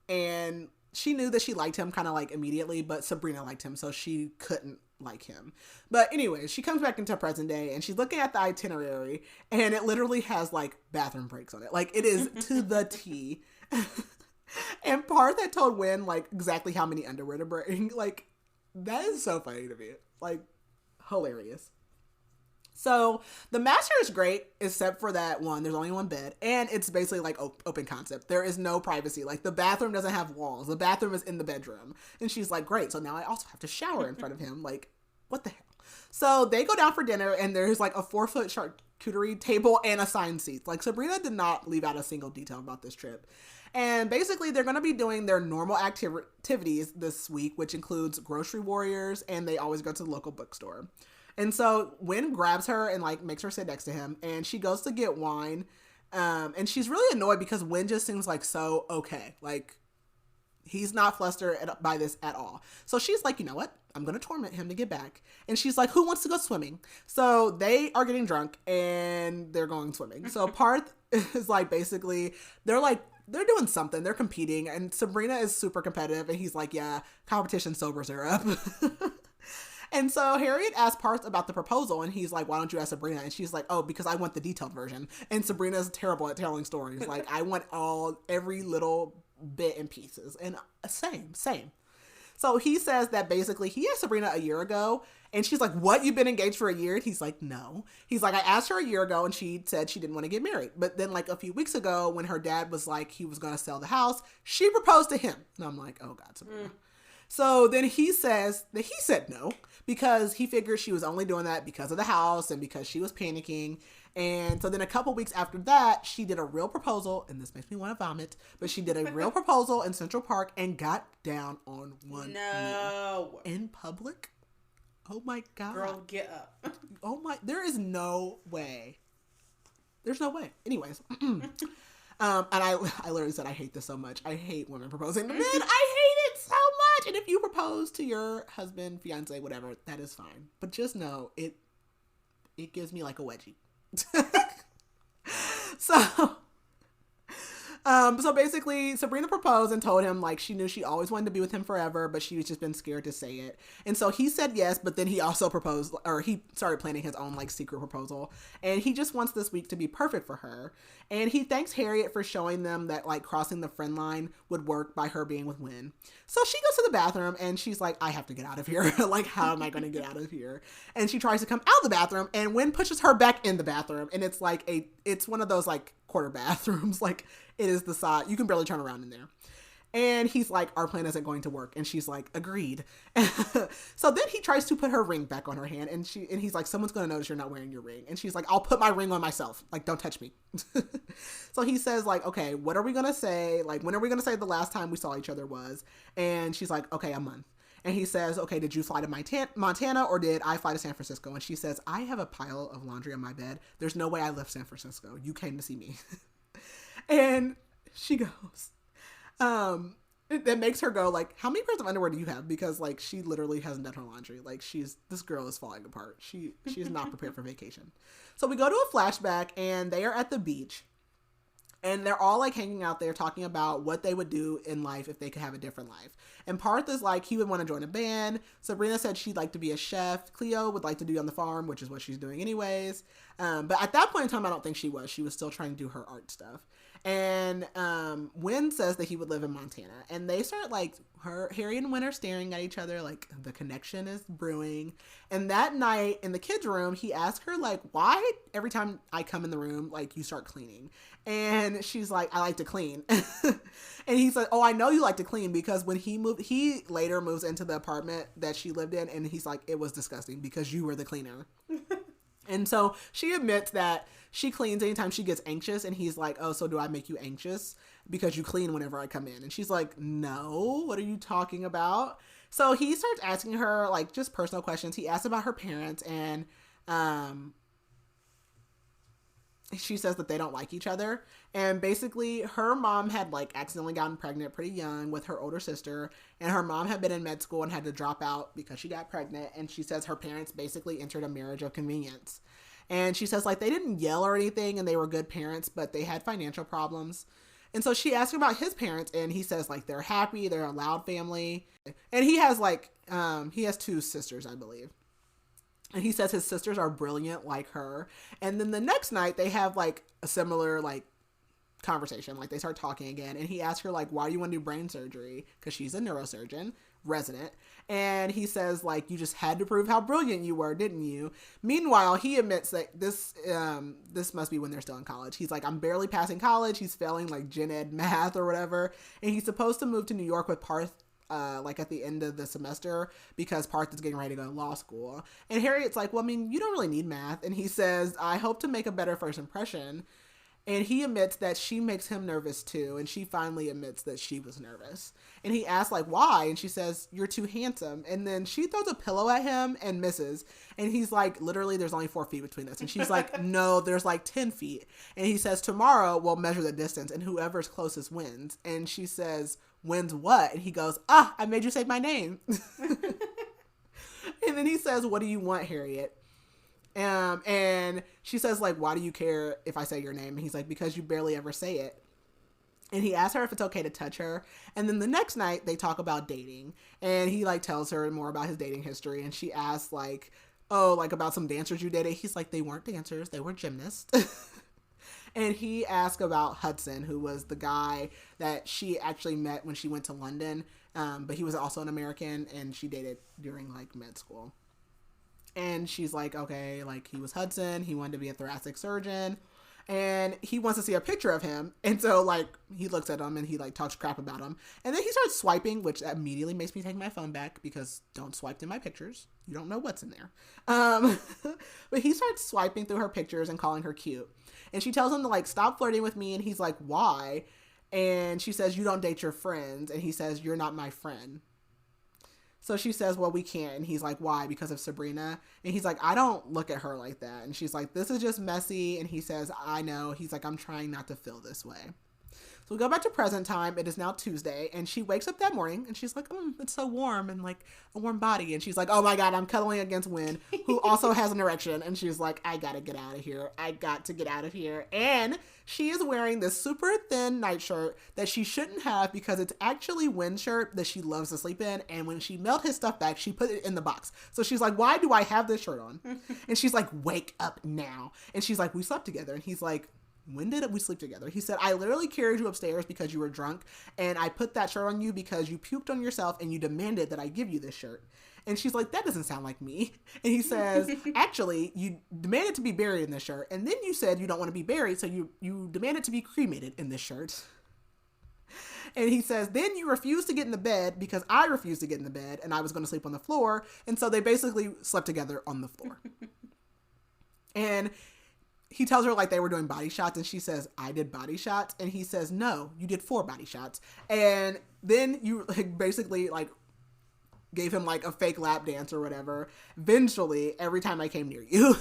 Speaker 1: And she knew that she liked him kind of like immediately, but Sabrina liked him, so she couldn't like him. But anyway, she comes back into present day and she's looking at the itinerary and it literally has like bathroom breaks on it. Like it is to the T. And Parth had told Wyn like exactly how many underwear to bring. Like that is so funny to me. Like hilarious. So the master is great, except for that one. There's only one bed, and it's basically like open concept. There is no privacy. Like the bathroom doesn't have walls. The bathroom is in the bedroom, and she's like, "Great." So now I also have to shower in front of him. Like, what the hell? So they go down for dinner, and there's like a 4-foot charcuterie table and assigned seats. Like Sabrina did not leave out a single detail about this trip. And basically, they're going to be doing their normal activities this week, which includes grocery warriors, and they always go to the local bookstore. And so Wyn grabs her and like makes her sit next to him, and she goes to get wine. And she's really annoyed because Wyn just seems like so okay. Like he's not flustered by this at all. So she's like, you know what? I'm going to torment him to get back. And she's like, who wants to go swimming? So they are getting drunk and they're going swimming. So Parth is like, basically, they're doing something. They're competing. And Sabrina is super competitive. And he's like, yeah, competition sobers her up. And so Harriet asks Parth about the proposal, and he's like, why don't you ask Sabrina? And she's like, oh, because I want the detailed version. And Sabrina's terrible at telling stories. Like, I want every little bit and pieces. And same. So he says that basically he asked Sabrina a year ago, and she's like, what, you've been engaged for a year? And he's like, no. He's like, I asked her a year ago, and she said she didn't want to get married. But then like a few weeks ago, when her dad was like, he was going to sell the house, she proposed to him. And I'm like, oh God, Sabrina. So then he says that he said no because he figured she was only doing that because of the house and because she was panicking. And so then a couple weeks after that, she did a real proposal, and this makes me want to vomit, but she did a real proposal in Central Park and got down on one knee in public. Oh my God.
Speaker 2: Girl, get up.
Speaker 1: Oh my, there is no way. There's no way. Anyways. And I literally said, I hate this so much. I hate women proposing to men. I hate it so much. And if you propose to your husband, fiance, whatever, that is fine. But just know it gives me like a wedgie. So basically Sabrina proposed and told him like she knew she always wanted to be with him forever, but she's just been scared to say it. And so he said yes, but then he also proposed, or he started planning his own like secret proposal, and he just wants this week to be perfect for her. And he thanks Harriet for showing them that like crossing the friend line would work by her being with Wyn. So she goes to the bathroom and she's like, I have to get out of here. Like, how am I going to get out of here? And she tries to come out of the bathroom, and Wyn pushes her back in the bathroom, and it's like it's one of those like quarter bathrooms. Like it is the side, you can barely turn around in there. And he's like, our plan isn't going to work. And she's like, agreed. So then he tries to put her ring back on her hand, and he's like, someone's going to notice you're not wearing your ring. And she's like, I'll put my ring on myself. Like, don't touch me. So he says like, okay, what are we going to say? Like, when are we going to say the last time we saw each other was? And she's like, okay, a month. And he says, okay, did you fly to Montana or did I fly to San Francisco? And she says, I have a pile of laundry on my bed. There's no way I left San Francisco. You came to see me. And she goes, that makes her go like, how many pairs of underwear do you have? Because like, she literally hasn't done her laundry. Like this girl is falling apart. She's not prepared for vacation. So we go to a flashback, and they are at the beach. And they're all like hanging out there talking about what they would do in life if they could have a different life. And Parth is like, he would want to join a band. Sabrina said she'd like to be a chef. Cleo would like to do on the farm, which is what she's doing anyways. But at that point in time, I don't think she was. She was still trying to do her art stuff. And Wyn says that he would live in Montana. And they start like, Harriet and Wyn are staring at each other like the connection is brewing. And that night in the kids' room, he asked her like, why every time I come in the room, like you start cleaning? And she's like, I like to clean. And he's like, oh, I know you like to clean, because when he later moves into the apartment that she lived in, and he's like, it was disgusting because you were the cleaner. And so she admits that she cleans anytime she gets anxious, and he's like, oh, so do I make you anxious because you clean whenever I come in? And she's like, no, what are you talking about? So he starts asking her like just personal questions. He asks about her parents, and she says that they don't like each other. And basically her mom had like accidentally gotten pregnant pretty young with her older sister, and her mom had been in med school and had to drop out because she got pregnant. And she says her parents basically entered a marriage of convenience. And she says like they didn't yell or anything, and they were good parents, but they had financial problems. And so she asks about his parents, and he says like they're happy, they're a loud family. And he has like, he has 2 sisters, I believe. And he says his sisters are brilliant like her. And then the next night they have like a similar like conversation. Like they start talking again. And he asks her like, why do you want to do brain surgery? Because she's a neurosurgeon resident. And he says like, you just had to prove how brilliant you were, didn't you? Meanwhile, he admits that this must be when they're still in college. He's like, I'm barely passing college. He's failing like gen ed math or whatever. And he's supposed to move to New York with Parth like at the end of the semester because Parth is getting ready to go to law school. And Harriet's like, well, I mean, you don't really need math. And he says, I hope to make a better first impression. And he admits that she makes him nervous too. And she finally admits that she was nervous. And he asks like, why? And she says, you're too handsome. And then she throws a pillow at him and misses. And he's like, literally, there's only 4 feet between us. And she's like, no, there's like 10 feet. And he says, tomorrow we'll measure the distance and whoever's closest wins. And she says, wins what? And he goes, I made you say my name. And then he says, what do you want, Harriet? And she says like, why do you care if I say your name? And he's like, because you barely ever say it. And he asks her if it's okay to touch her. And then the next night they talk about dating, and he like tells her more about his dating history. And she asks like, oh, like about some dancers you dated. He's like, they weren't dancers, they were gymnasts. And he asked about Hudson, who was the guy that she actually met when she went to London. But he was also an American, and she dated during like med school. And she's like, okay, like he was Hudson. He wanted to be a thoracic surgeon. And he wants to see a picture of him. And so like he looks at him and he like talks crap about him. And then he starts swiping, which immediately makes me take my phone back because don't swipe in my pictures. You don't know what's in there. But he starts swiping through her pictures and calling her cute. And she tells him to like stop flirting with me. And he's like, why? And she says, you don't date your friends. And he says, you're not my friend. So she says, well, we can't. And he's like, why? Because of Sabrina? And he's like, I don't look at her like that. And she's like, this is just messy. And he says, I know. He's like, I'm trying not to feel this way. So we go back to present time. It is now Tuesday. And she wakes up that morning and she's like, it's so warm and like a warm body. And she's like, oh my God, I'm cuddling against Wyn, who also has an erection. And she's like, I gotta get out of here. I got to get out of here. And she is wearing this super thin nightshirt that she shouldn't have because it's actually Wyn's shirt that she loves to sleep in. And when she mailed his stuff back, she put it in the box. So she's like, why do I have this shirt on? And she's like, wake up now. And she's like, we slept together. And he's like, when did we sleep together? He said, I literally carried you upstairs because you were drunk, and I put that shirt on you because you puked on yourself and you demanded that I give you this shirt. And she's like, that doesn't sound like me. And he says, actually, you demanded to be buried in this shirt, and then you said you don't want to be buried, so you demanded to be cremated in this shirt. And he says, then you refused to get in the bed because I refused to get in the bed, and I was going to sleep on the floor. And so they basically slept together on the floor. And he tells her like they were doing body shots, and she says, I did body shots. And he says, no, you did 4 body shots. And then you like basically like gave him like a fake lap dance or whatever, vengefully every time I came near you.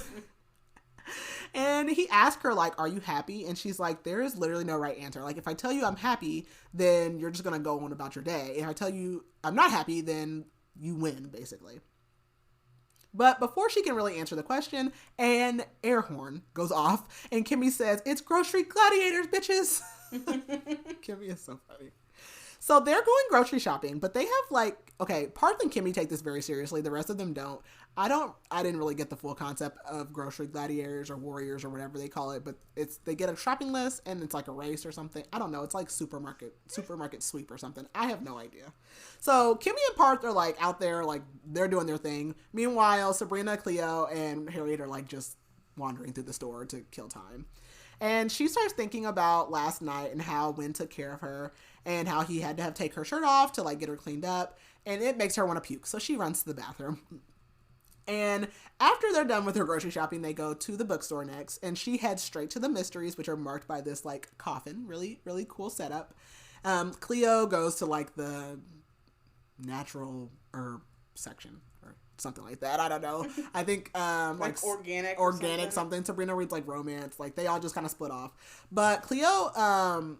Speaker 1: And he asked her like, are you happy? And she's like, there is literally no right answer. Like if I tell you I'm happy, then you're just going to go on about your day. If I tell you I'm not happy, then you win basically. But before she can really answer the question, an air horn goes off, and Kimmy says, it's grocery gladiators, bitches. Kimmy is so funny. So they're going grocery shopping, but they have like, okay, Parth and Kimmy take this very seriously. The rest of them don't. I didn't really get the full concept of grocery gladiators or warriors or whatever they call it, but they get a shopping list and it's like a race or something. I don't know. It's like supermarket sweep or something. I have no idea. So Kimmy and Parth are like out there, like they're doing their thing. Meanwhile, Sabrina, Cleo, and Harriet are like just wandering through the store to kill time. And she starts thinking about last night and how Wyn took care of her and how he had to have take her shirt off to like get her cleaned up. And it makes her want to puke. So she runs to the bathroom. And after they're done with her grocery shopping, they go to the bookstore next. And she heads straight to the mysteries, which are marked by this like coffin. Really, really cool setup. Cleo goes to like the natural herb section or something like that. I don't know. I think like organic something. Sabrina reads like romance. Like they all just kind of split off. But Cleo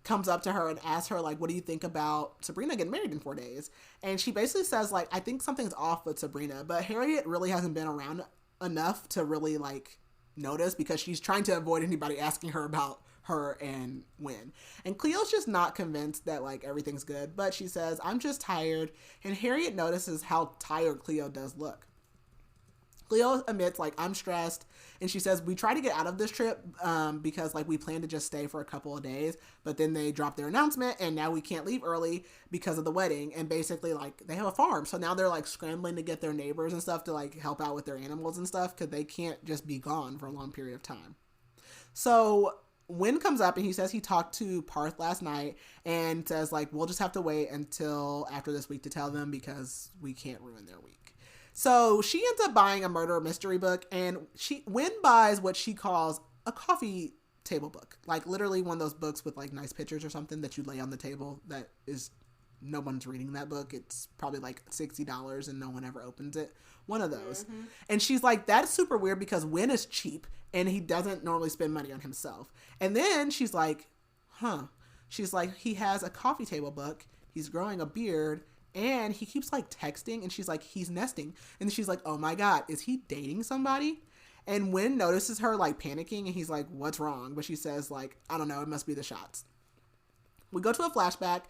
Speaker 1: comes up to her and asks her like, what do you think about Sabrina getting married in 4 days? And she basically says like, I think something's off with Sabrina, but Harriet really hasn't been around enough to really like notice because she's trying to avoid anybody asking her about her and Wyn. And Cleo's just not convinced that like everything's good, but she says, I'm just tired. And Harriet notices how tired Cleo does look. Cleo admits, like, I'm stressed, and she says, we try to get out of this trip because, like, we plan to just stay for a couple of days, but then they dropped their announcement, and now we can't leave early because of the wedding, and basically, like, they have a farm, so now they're, like, scrambling to get their neighbors and stuff to, like, help out with their animals and stuff, because they can't just be gone for a long period of time. So Wyn comes up, and he says he talked to Parth last night, and says, like, we'll just have to wait until after this week to tell them, because we can't ruin their week. So she ends up buying a murder mystery book, and Wyn buys what she calls a coffee table book. Like literally one of those books with like nice pictures or something that you lay on the table that is, no one's reading that book. It's probably like $60 and no one ever opens it. One of those. Mm-hmm. And she's like, that's super weird because Wyn is cheap and he doesn't normally spend money on himself. And then she's like, she's like, he has a coffee table book. He's growing a beard. And he keeps, like, texting, and she's like, he's nesting. And she's like, oh, my God, is he dating somebody? And Wyn notices her, like, panicking, and he's like, what's wrong? But she says, like, I don't know, it must be the shots. We go to a flashback.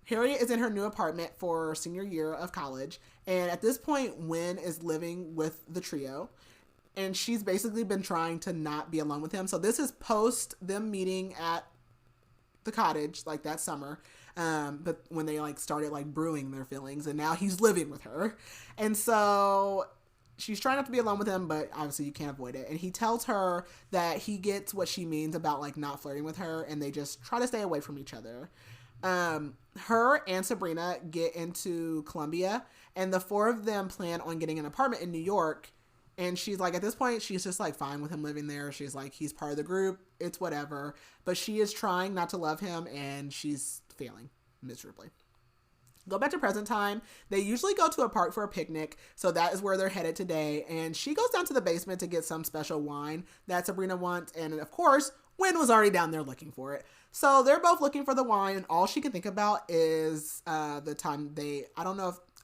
Speaker 1: Harriet is in her new apartment for senior year of college. And at this point, Wyn is living with the trio. And she's basically been trying to not be alone with him. So this is post them meeting at the cottage, like, that summer. But when they like started like brewing their feelings, and now he's living with her. And so she's trying not to be alone with him, but obviously you can't avoid it. And he tells her that he gets what she means about like not flirting with her, and they just try to stay away from each other. Her and Sabrina get into Columbia, and the four of them plan on getting an apartment in New York. And she's like, at this point, she's just like fine with him living there. She's like, he's part of the group. It's whatever. But she is trying not to love him, and she's failing miserably. Go back to present time. They usually go to a park for a picnic, so that is where they're headed today. And she goes down to the basement to get some special wine that Sabrina wants. And of course, Wyn was already down there looking for it. So they're both looking for the wine, and all she can think about is the time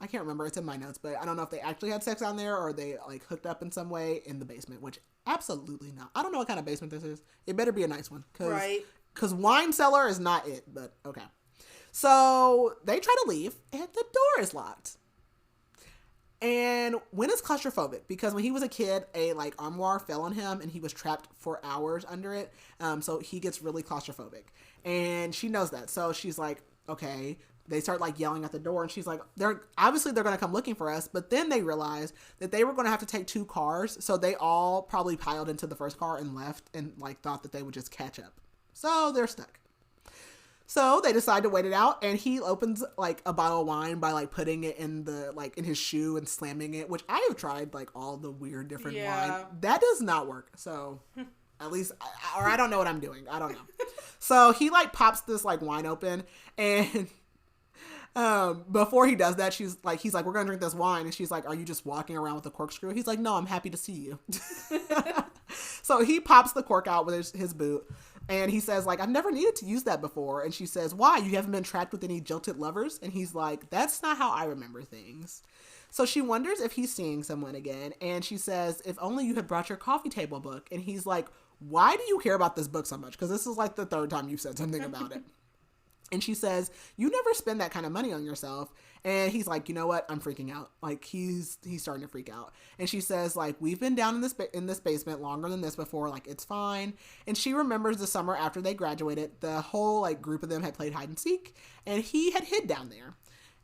Speaker 1: I can't remember, it's in my notes, but I don't know if they actually had sex down there or they like hooked up in some way in the basement, which absolutely not. I don't know what kind of basement this is. It better be a nice one. Because wine cellar is not it, but okay. So they try to leave and the door is locked. And Wyn is claustrophobic because when he was a kid, a like armoire fell on him and he was trapped for hours under it. So he gets really claustrophobic, and she knows that. So she's like, okay. They start like yelling at the door, and she's like, they're going to come looking for us. But then they realize that they were going to have to take 2 cars. So they all probably piled into the first car and left, and like thought that they would just catch up. So they're stuck. So they decide to wait it out, and he opens like a bottle of wine by like putting it in the like in his shoe and slamming it, which I have tried like all the weird different wine. That does not work. So at least, or I don't know what I'm doing. I don't know. So he like pops this like wine open, and before he does that, he's like, we're gonna drink this wine, and she's like, are you just walking around with a corkscrew? He's like, no, I'm happy to see you. So he pops the cork out with his boot, and he says like, I've never needed to use that before. And she says, why? You haven't been trapped with any jilted lovers? And he's like, that's not how I remember things. So she wonders if he's seeing someone again, and she says, if only you had brought your coffee table book. And he's like, why do you care about this book so much? Because this is like the 3rd time you've said something about it. And she says, you never spend that kind of money on yourself. And he's like, you know what? I'm freaking out. Like he's starting to freak out. And she says like, we've been down in this basement longer than this before. Like it's fine. And she remembers the summer after they graduated, the whole like group of them had played hide and seek, and he had hid down there.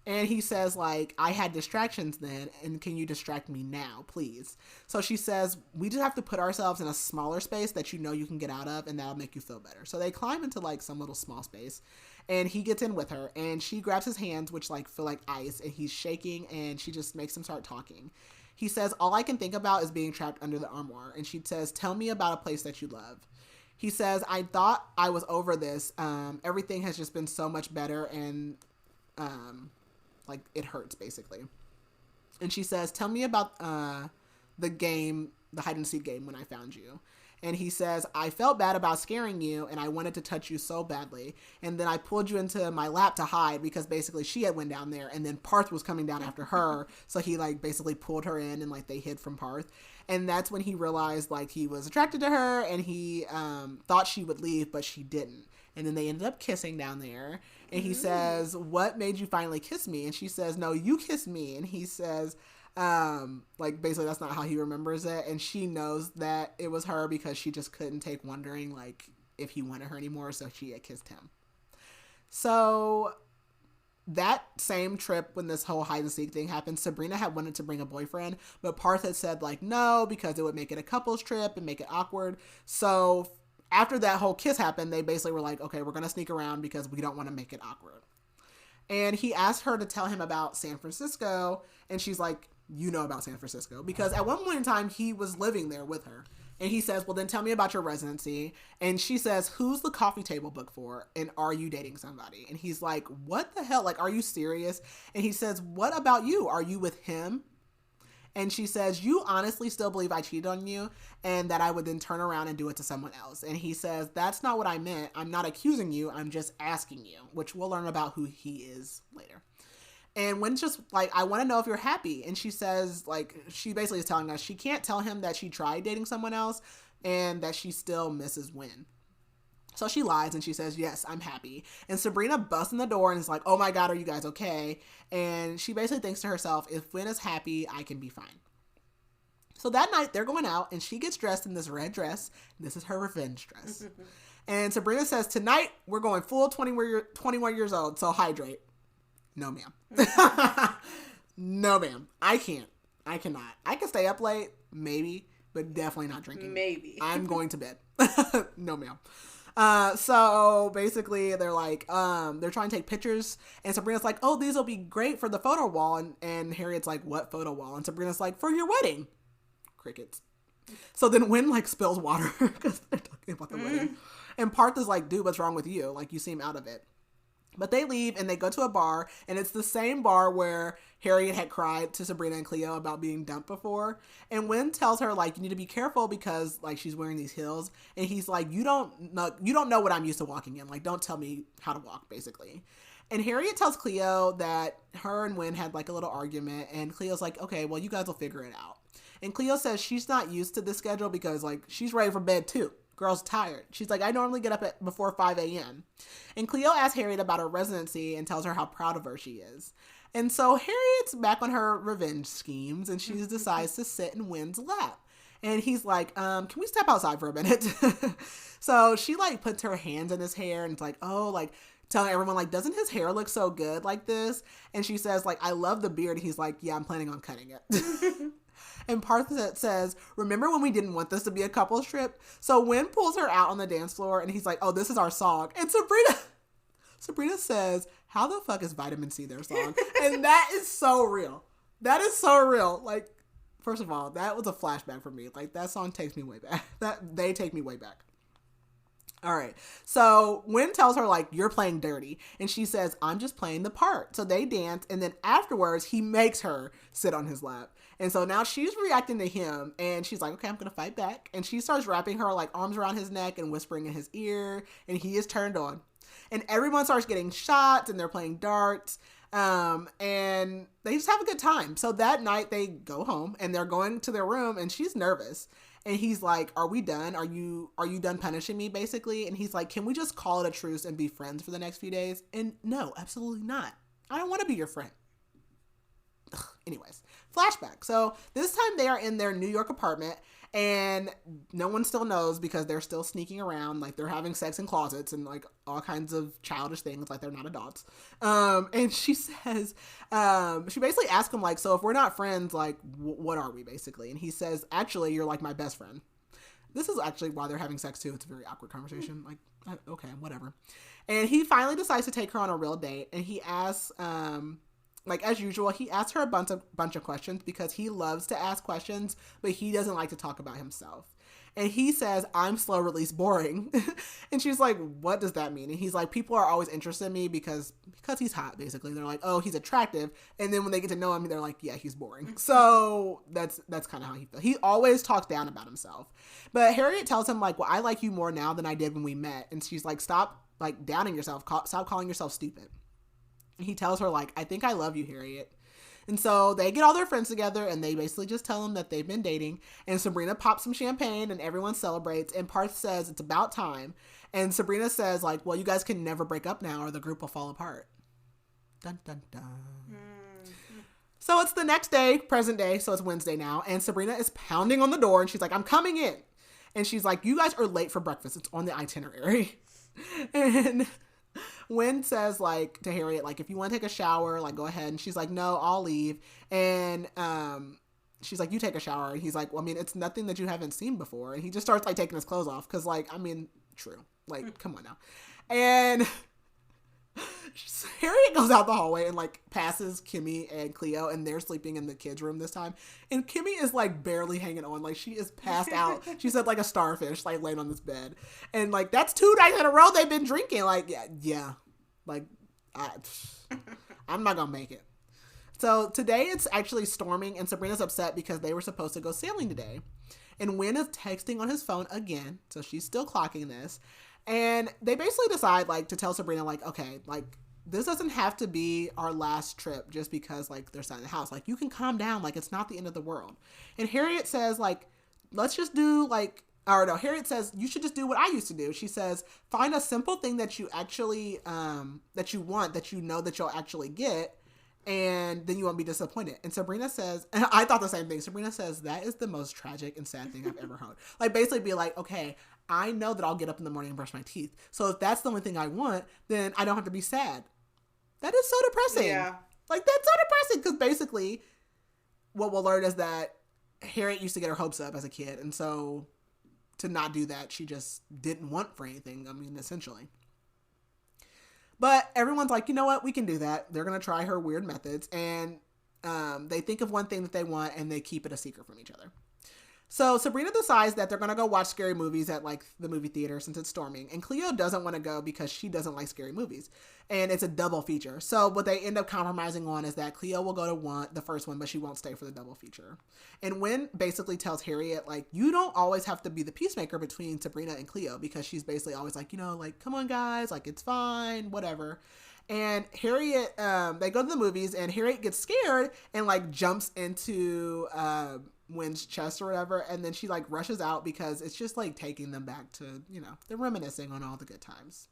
Speaker 1: And he says like, I had distractions then, and can you distract me now, please? So she says, we just have to put ourselves in a smaller space that you know you can get out of, and that'll make you feel better. So they climb into like some little small space, and he gets in with her, and she grabs his hands, which like feel like ice, and he's shaking, and she just makes him start talking. He says, all I can think about is being trapped under the armoire. And she says, tell me about a place that you love. He says, I thought I was over this. Everything has just been so much better, and like it hurts basically. And she says, tell me about the hide and seek game when I found you. And he says, I felt bad about scaring you and I wanted to touch you so badly. And then I pulled you into my lap to hide because basically she had went down there and then Parth was coming down after her. So he like basically pulled her in and like they hid from Parth. And that's when he realized like he was attracted to her and he thought she would leave, but she didn't. And then they ended up kissing down there. And he says, what made you finally kiss me? And she says, no, you kissed me. And he says, like basically that's not how he remembers it. And she knows that it was her because she just couldn't take wondering like if he wanted her anymore. So she had kissed him. So that same trip when this whole hide and seek thing happened, Sabrina had wanted to bring a boyfriend, but Parth had said like no, because it would make it a couples trip and make it awkward. So after that whole kiss happened, they basically were like, okay, we're going to sneak around because we don't want to make it awkward. And he asked her to tell him about San Francisco. And she's like, you know about San Francisco. Because at one point in time, he was living there with her. And he says, well, then tell me about your residency. And she says, who's the coffee table book for? And are you dating somebody? And he's like, what the hell? Like, are you serious? And he says, what about you? Are you with him? And she says, you honestly still believe I cheated on you and that I would then turn around and do it to someone else. And he says, that's not what I meant. I'm not accusing you. I'm just asking you, which we'll learn about who he is later. And Wyn's just like, I want to know if you're happy. And she says, like, she basically is telling us she can't tell him that she tried dating someone else and that she still misses Wyn. So she lies and she says, yes, I'm happy. And Sabrina busts in the door and is like, oh my God, are you guys okay? And she basically thinks to herself, if Wyn is happy, I can be fine. So that night they're going out and she gets dressed in this red dress. This is her revenge dress. And Sabrina says, tonight we're going full 21 years old, so hydrate. No, ma'am. No, ma'am. I can't. I cannot. I can stay up late, maybe, but definitely not drinking.
Speaker 2: Maybe.
Speaker 1: I'm going to bed. No, ma'am. So basically they're like, they're trying to take pictures and Sabrina's like, oh, these will be great for the photo wall. And Harriet's like, what photo wall? And Sabrina's like, for your wedding. Crickets. So then Wyn like spills water because they're talking about the wedding. And Parth is like, dude, what's wrong with you? Like you seem out of it. But they leave and they go to a bar and it's the same bar where Harriet had cried to Sabrina and Cleo about being dumped before. And Wyn tells her like, you need to be careful because like she's wearing these heels. And he's like, you don't know what I'm used to walking in. Like, don't tell me how to walk basically. And Harriet tells Cleo that her and Wyn had like a little argument and Cleo's like, okay, well you guys will figure it out. And Cleo says she's not used to this schedule because like she's ready for bed too. Girl's tired. She's like, I normally get up at before 5 a.m. And Cleo asks Harriet about her residency and tells her how proud of her she is. And so Harriet's back on her revenge schemes and she decides to sit in Wyn's lap. And he's like, can we step outside for a minute? So she like puts her hands in his hair and it's like, oh, like telling everyone like, doesn't his hair look so good like this? And she says like, I love the beard. And he's like, yeah, I'm planning on cutting it. And Parth says, remember when we didn't want this to be a couples trip? So Wyn pulls her out on the dance floor and he's like, oh, this is our song. And Sabrina says, how the fuck is Vitamin C their song? And that is so real. That is so real. Like, first of all, that was a flashback for me. Like, that song takes me way back. They take me way back. All right. So Wyn tells her, like, you're playing dirty. And she says, I'm just playing the part. So they dance. And then afterwards, he makes her sit on his lap. And so now she's reacting to him. And she's like, okay, I'm going to fight back. And she starts wrapping her, like, arms around his neck and whispering in his ear. And he is turned on. And everyone starts getting shots. And they're playing darts. And they just have a good time. So that night, they go home. And they're going to their room. And she's nervous. And he's like, are we done? Are you done punishing me, basically? And he's like, can we just call it a truce and be friends for the next few days? And no, absolutely not. I don't want to be your friend. Ugh. Anyways, flashback. So this time they are in their New York apartment and no one still knows because they're still sneaking around. Like they're having sex in closets and like all kinds of childish things. Like they're not adults. And she says, she basically asks him like, so if we're not friends, like what are we basically? And he says, actually, you're like my best friend. This is actually why they're having sex too. It's a very awkward conversation. Like, okay, whatever. And he finally decides to take her on a real date. And he asks, like as usual, he asks her a bunch of questions because he loves to ask questions, but he doesn't like to talk about himself. And he says, I'm slow release boring. And she's like, what does that mean? And he's like, people are always interested in me because he's hot, basically. They're like, oh, he's attractive. And then when they get to know him, they're like, yeah, he's boring. So that's kind of how he feels. He always talks down about himself. But Harriet tells him, like, well, I like you more now than I did when we met. And she's like, stop, like, downing yourself. Stop calling yourself stupid. And he tells her, like, I think I love you, Harriet. And so they get all their friends together and they basically just tell them that they've been dating. And Sabrina pops some champagne and everyone celebrates. And Parth says it's about time. And Sabrina says, like, well, you guys can never break up now or the group will fall apart. Dun, dun, dun. Mm-hmm. So it's the next day, present day. So it's Wednesday now. And Sabrina is pounding on the door and she's like, I'm coming in. And she's like, you guys are late for breakfast. It's on the itinerary. And Wyn says, like, to Harriet, like, if you want to take a shower, like, go ahead. And she's like, no, I'll leave. And she's like, you take a shower. And he's like, well, I mean, it's nothing that you haven't seen before. And he just starts, like, taking his clothes off. Because, like, I mean, true. Like, come on now. And Harriet goes out the hallway and, like, passes Kimmy and Cleo. And they're sleeping in the kids' room this time. And Kimmy is, like, barely hanging on. Like, she is passed out. She's like a starfish, like, laying on this bed. And, like, that's 2 nights in a row they've been drinking. Like, yeah. Like, I'm not gonna make it. So today it's actually storming and Sabrina's upset because they were supposed to go sailing today. And Wyn is texting on his phone again. So she's still clocking this. And they basically decide, like, to tell Sabrina, like, okay, like, this doesn't have to be our last trip just because, like, they're selling the house. Like, you can calm down. Like, it's not the end of the world. And Harriet says, like, let's just do, like, or no, Harriet says, you should just do what I used to do. She says, find a simple thing that you actually, that you want, that you know that you'll actually get, and then you won't be disappointed. And Sabrina says, and I thought the same thing. Sabrina says, that is the most tragic and sad thing I've ever heard. Like, basically be like, okay, I know that I'll get up in the morning and brush my teeth. So if that's the only thing I want, then I don't have to be sad. That is so depressing.
Speaker 2: Yeah.
Speaker 1: Like, that's so depressing because basically what we'll learn is that Harriet used to get her hopes up as a kid. And so to not do that, she just didn't want for anything. I mean, essentially. But everyone's like, you know what? We can do that. They're going to try her weird methods. And they think of one thing that they want and they keep it a secret from each other. So Sabrina decides that they're going to go watch scary movies at, like, the movie theater since it's storming. And Cleo doesn't want to go because she doesn't like scary movies. And it's a double feature. So what they end up compromising on is that Cleo will go to the first one, but she won't stay for the double feature. And Wyn basically tells Harriet, like, you don't always have to be the peacemaker between Sabrina and Cleo, because she's basically always like, you know, like, come on, guys, like, it's fine, whatever. And Harriet, they go to the movies and Harriet gets scared and, like, jumps into Wyn's chest or whatever, and then she, like, rushes out because it's just, like, taking them back to, you know, they're reminiscing on all the good times.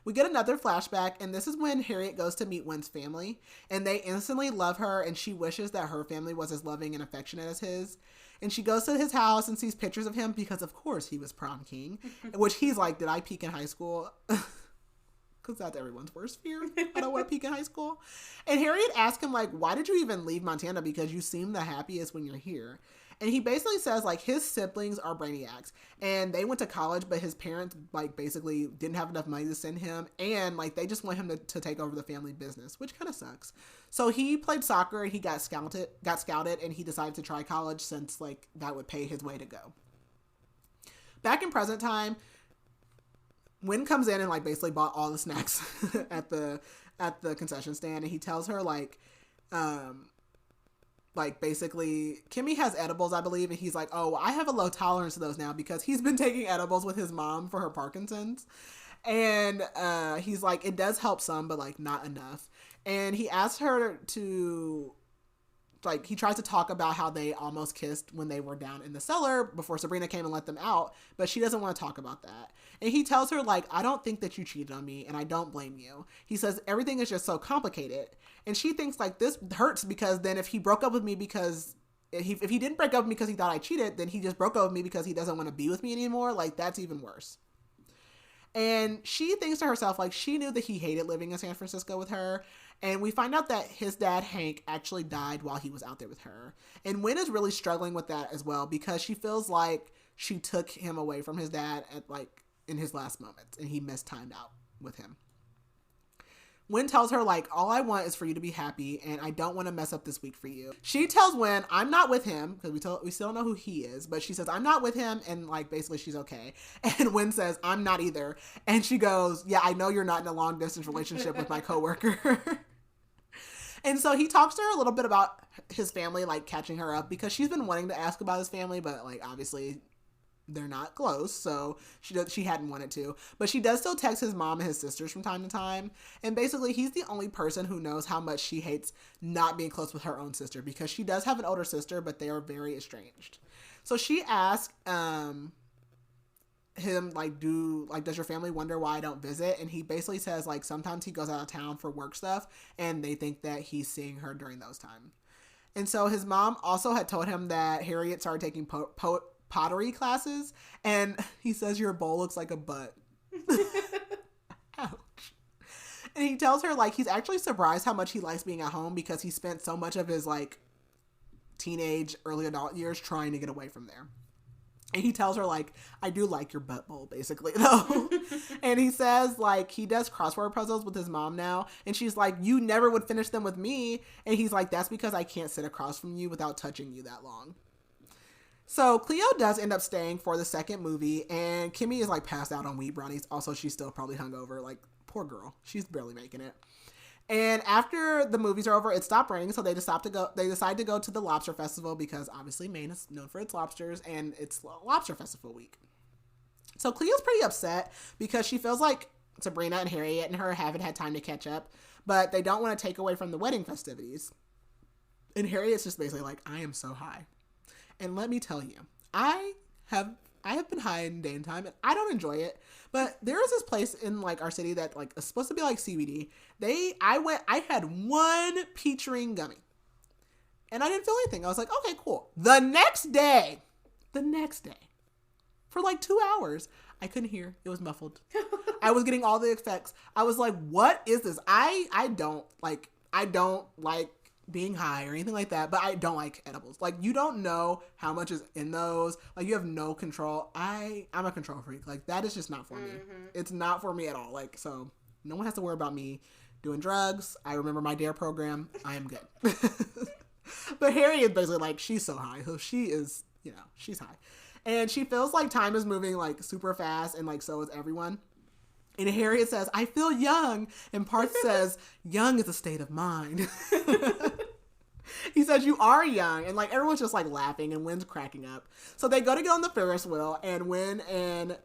Speaker 1: We get another flashback, and this is when Harriet goes to meet Wyn's family, and they instantly love her, and she wishes that her family was as loving and affectionate as his. And she goes to his house and sees pictures of him because, of course, he was prom king, which he's like, did I peak in high school? Because that's everyone's worst fear. I don't want to peak in high school. And Harriet asks him, like, why did you even leave Montana? Because you seem the happiest when you're here. And he basically says, like, his siblings are brainiacs. And they went to college, but his parents, like, basically didn't have enough money to send him. And, like, they just want him to take over the family business, which kind of sucks. So he played soccer and he got scouted, and he decided to try college since, like, that would pay his way to go. Back in present time, Wyn comes in and, like, basically bought all the snacks at the concession stand, and he tells her, like, basically, Kimmy has edibles, I believe, and he's like, oh, I have a low tolerance to those now because he's been taking edibles with his mom for her Parkinson's. And he's like, it does help some, but, like, not enough. And he asks her to, like, he tries to talk about how they almost kissed when they were down in the cellar before Sabrina came and let them out, but she doesn't want to talk about that. And he tells her, like, I don't think that you cheated on me, and I don't blame you. He says, everything is just so complicated. And she thinks, like, this hurts because then if he broke up with me because, if he didn't break up with me because he thought I cheated, then he just broke up with me because he doesn't want to be with me anymore. Like, that's even worse. And she thinks to herself, like, she knew that he hated living in San Francisco with her. And we find out that his dad, Hank, actually died while he was out there with her. And Wyn is really struggling with that as well because she feels like she took him away from his dad at, like, in his last moments. And he mistimed out with him. Wyn tells her, like, all I want is for you to be happy, and I don't want to mess up this week for you. She tells Wyn, I'm not with him, because we still don't know who he is, but she says, I'm not with him, and, like, basically she's okay. And Wyn says, I'm not either. And she goes, yeah, I know you're not in a long-distance relationship with my coworker. And so he talks to her a little bit about his family, like, catching her up, because she's been wanting to ask about his family, but, like, obviously they're not close, so she hadn't wanted to. But she does still text his mom and his sisters from time to time. And basically, he's the only person who knows how much she hates not being close with her own sister, because she does have an older sister, but they are very estranged. So she asks him, like, does your family wonder why I don't visit? And he basically says, like, sometimes he goes out of town for work stuff, and they think that he's seeing her during those times. And so his mom also had told him that Harriet started taking pottery classes, and he says your bowl looks like a butt. Ouch. And he tells her, like, he's actually surprised how much he likes being at home, because he spent so much of his, like, teenage, early adult years trying to get away from there. And he tells her, like, I do like your butt bowl, basically, though. And he says, like, he does crossword puzzles with his mom now. And she's like, you never would finish them with me. And he's like, that's because I can't sit across from you without touching you that long. So Cleo does end up staying for the second movie. And Kimmy is, like, passed out on wheat brownies. Also, she's still probably hungover. Like, poor girl. She's barely making it. And after the movies are over, it stopped raining, so they decide to go to the lobster festival, because obviously Maine is known for its lobsters, and it's lobster festival week. So Cleo's pretty upset because she feels like Sabrina and Harriet and her haven't had time to catch up, but they don't want to take away from the wedding festivities. And Harriet's just basically like, I am so high. And let me tell you, I have been high in day and time, and I don't enjoy it. But there is this place in, like, our city that, like, is supposed to be like CBD. I had one peach ring gummy, and I didn't feel anything. I was like, okay, cool. The next day, for like 2 hours, I couldn't hear. It was muffled. I was getting all the effects. I was like, what is this? I don't like being high or anything like that, but I don't like edibles. Like, you don't know how much is in those. Like, you have no control. I'm a control freak. Like, that is just not for me. It's not for me at all. Like, so no one has to worry about me doing drugs. I remember my DARE program. I am good. But Harriet basically, like, she's so high. So she is, she's high. And she feels like time is moving, like, super fast, and, like, so is everyone. And Harriet says, I feel young. And Parth says, young is a state of mind. He says, you are young. And, like, everyone's just, like, laughing, and Wyn's cracking up. So they go to get on the Ferris wheel, and Wyn and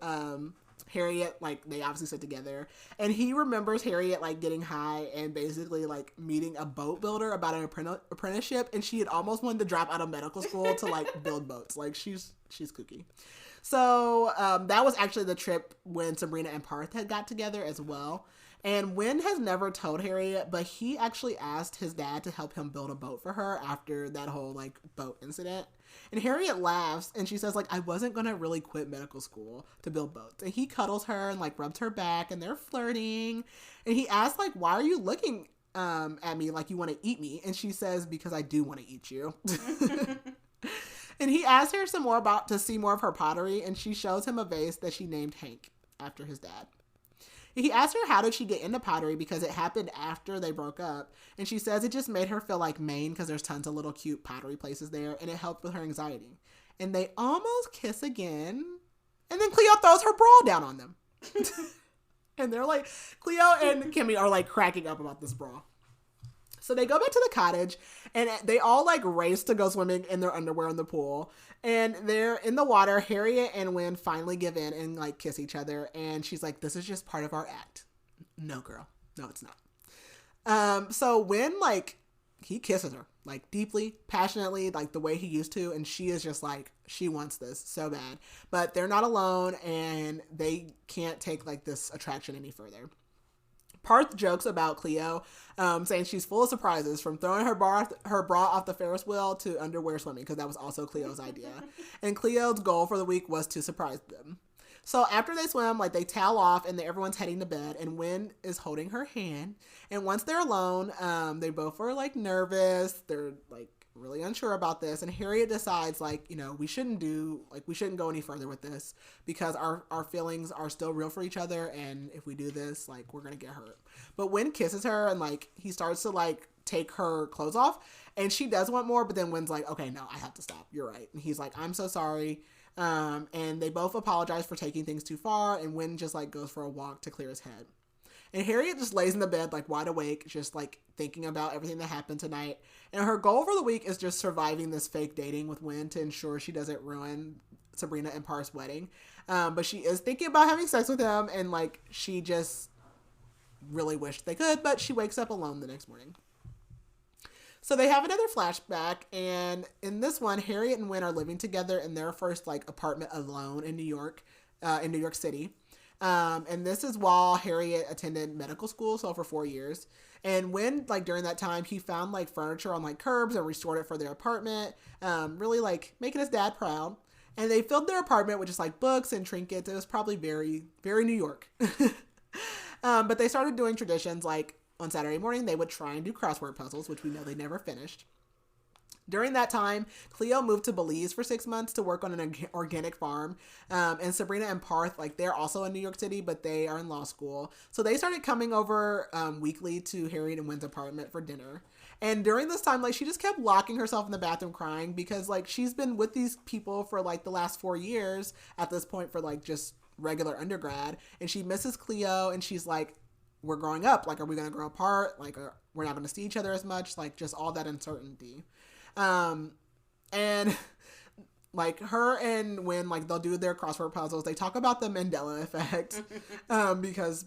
Speaker 1: Harriet, like, they obviously sit together. And he remembers Harriet, like, getting high and basically, like, meeting a boat builder about an apprenticeship. And she had almost wanted to drop out of medical school to, like, build boats. Like, she's kooky. So that was actually the trip when Sabrina and Parth had got together as well. And Wyn has never told Harriet, but he actually asked his dad to help him build a boat for her after that whole, like, boat incident. And Harriet laughs, and she says, like, I wasn't going to really quit medical school to build boats. And he cuddles her and, like, rubs her back, and they're flirting. And he asks, like, why are you looking at me like you want to eat me? And she says, because I do want to eat you. And he asks her to see more of her pottery, and she shows him a vase that she named Hank after his dad. He asks her how did she get into pottery, because it happened after they broke up, and she says it just made her feel like Maine because there's tons of little cute pottery places there, and it helped with her anxiety. And they almost kiss again, and then Cleo throws her bra down on them. And they're like, Cleo and Kimmy are, like, cracking up about this bra. So they go back to the cottage, and they all, like, race to go swimming in their underwear in the pool. And they're in the water. Harriet and Wyn finally give in and, like, kiss each other. And she's like, this is just part of our act. No, girl. No, it's not. So Wyn, like, he kisses her, like, deeply, passionately, like, the way he used to. And she is just like, she wants this so bad. But they're not alone, and they can't take, like, this attraction any further. Parth jokes about Cleo, saying she's full of surprises, from throwing her bra off the Ferris wheel to underwear swimming, because that was also Cleo's idea. And Cleo's goal for the week was to surprise them. So after they swim, like they towel off and everyone's heading to bed, and Wyn is holding her hand. And once they're alone, they both are like nervous. They're like really unsure about this. And Harriet decides like, we shouldn't go any further with this because our feelings are still real for each other. And if we do this, like we're going to get hurt. But Wyn kisses her and like he starts to like take her clothes off and she does want more. But then Wyn's like, okay, no, I have to stop. You're right. And he's like, I'm so sorry. And they both apologize for taking things too far, and Wyn just like goes for a walk to clear his head. And Harriet just lays in the bed like wide awake, just like thinking about everything that happened tonight. And her goal for the week is just surviving this fake dating with Wyn to ensure she doesn't ruin Sabrina and Parth's wedding. But she is thinking about having sex with him, and like she just really wished they could, but she wakes up alone the next morning. So they have another flashback, and in this one, Harriet and Wyn are living together in their first like apartment alone in New York City. And this is while Harriet attended medical school, so for 4 years. And Wyn, like during that time, he found like furniture on like curbs and restored it for their apartment, really like making his dad proud. And they filled their apartment with just like books and trinkets. It was probably very, very New York. But they started doing traditions like on Saturday morning, they would try and do crossword puzzles, which we know they never finished. During that time, Cleo moved to Belize for 6 months to work on an organic farm. And Sabrina and Parth, like they're also in New York City, but they are in law school. So they started coming over weekly to Harriet and Wyn's apartment for dinner. And during this time, like she just kept locking herself in the bathroom crying because like she's been with these people for like the last 4 years at this point for like just regular undergrad. And she misses Cleo and she's like, we're growing up. Like, are we going to grow apart? Like, we're not going to see each other as much. Like, just all that uncertainty. And like her and Wyn, like they'll do their crossword puzzles. They talk about the Mandela effect, because,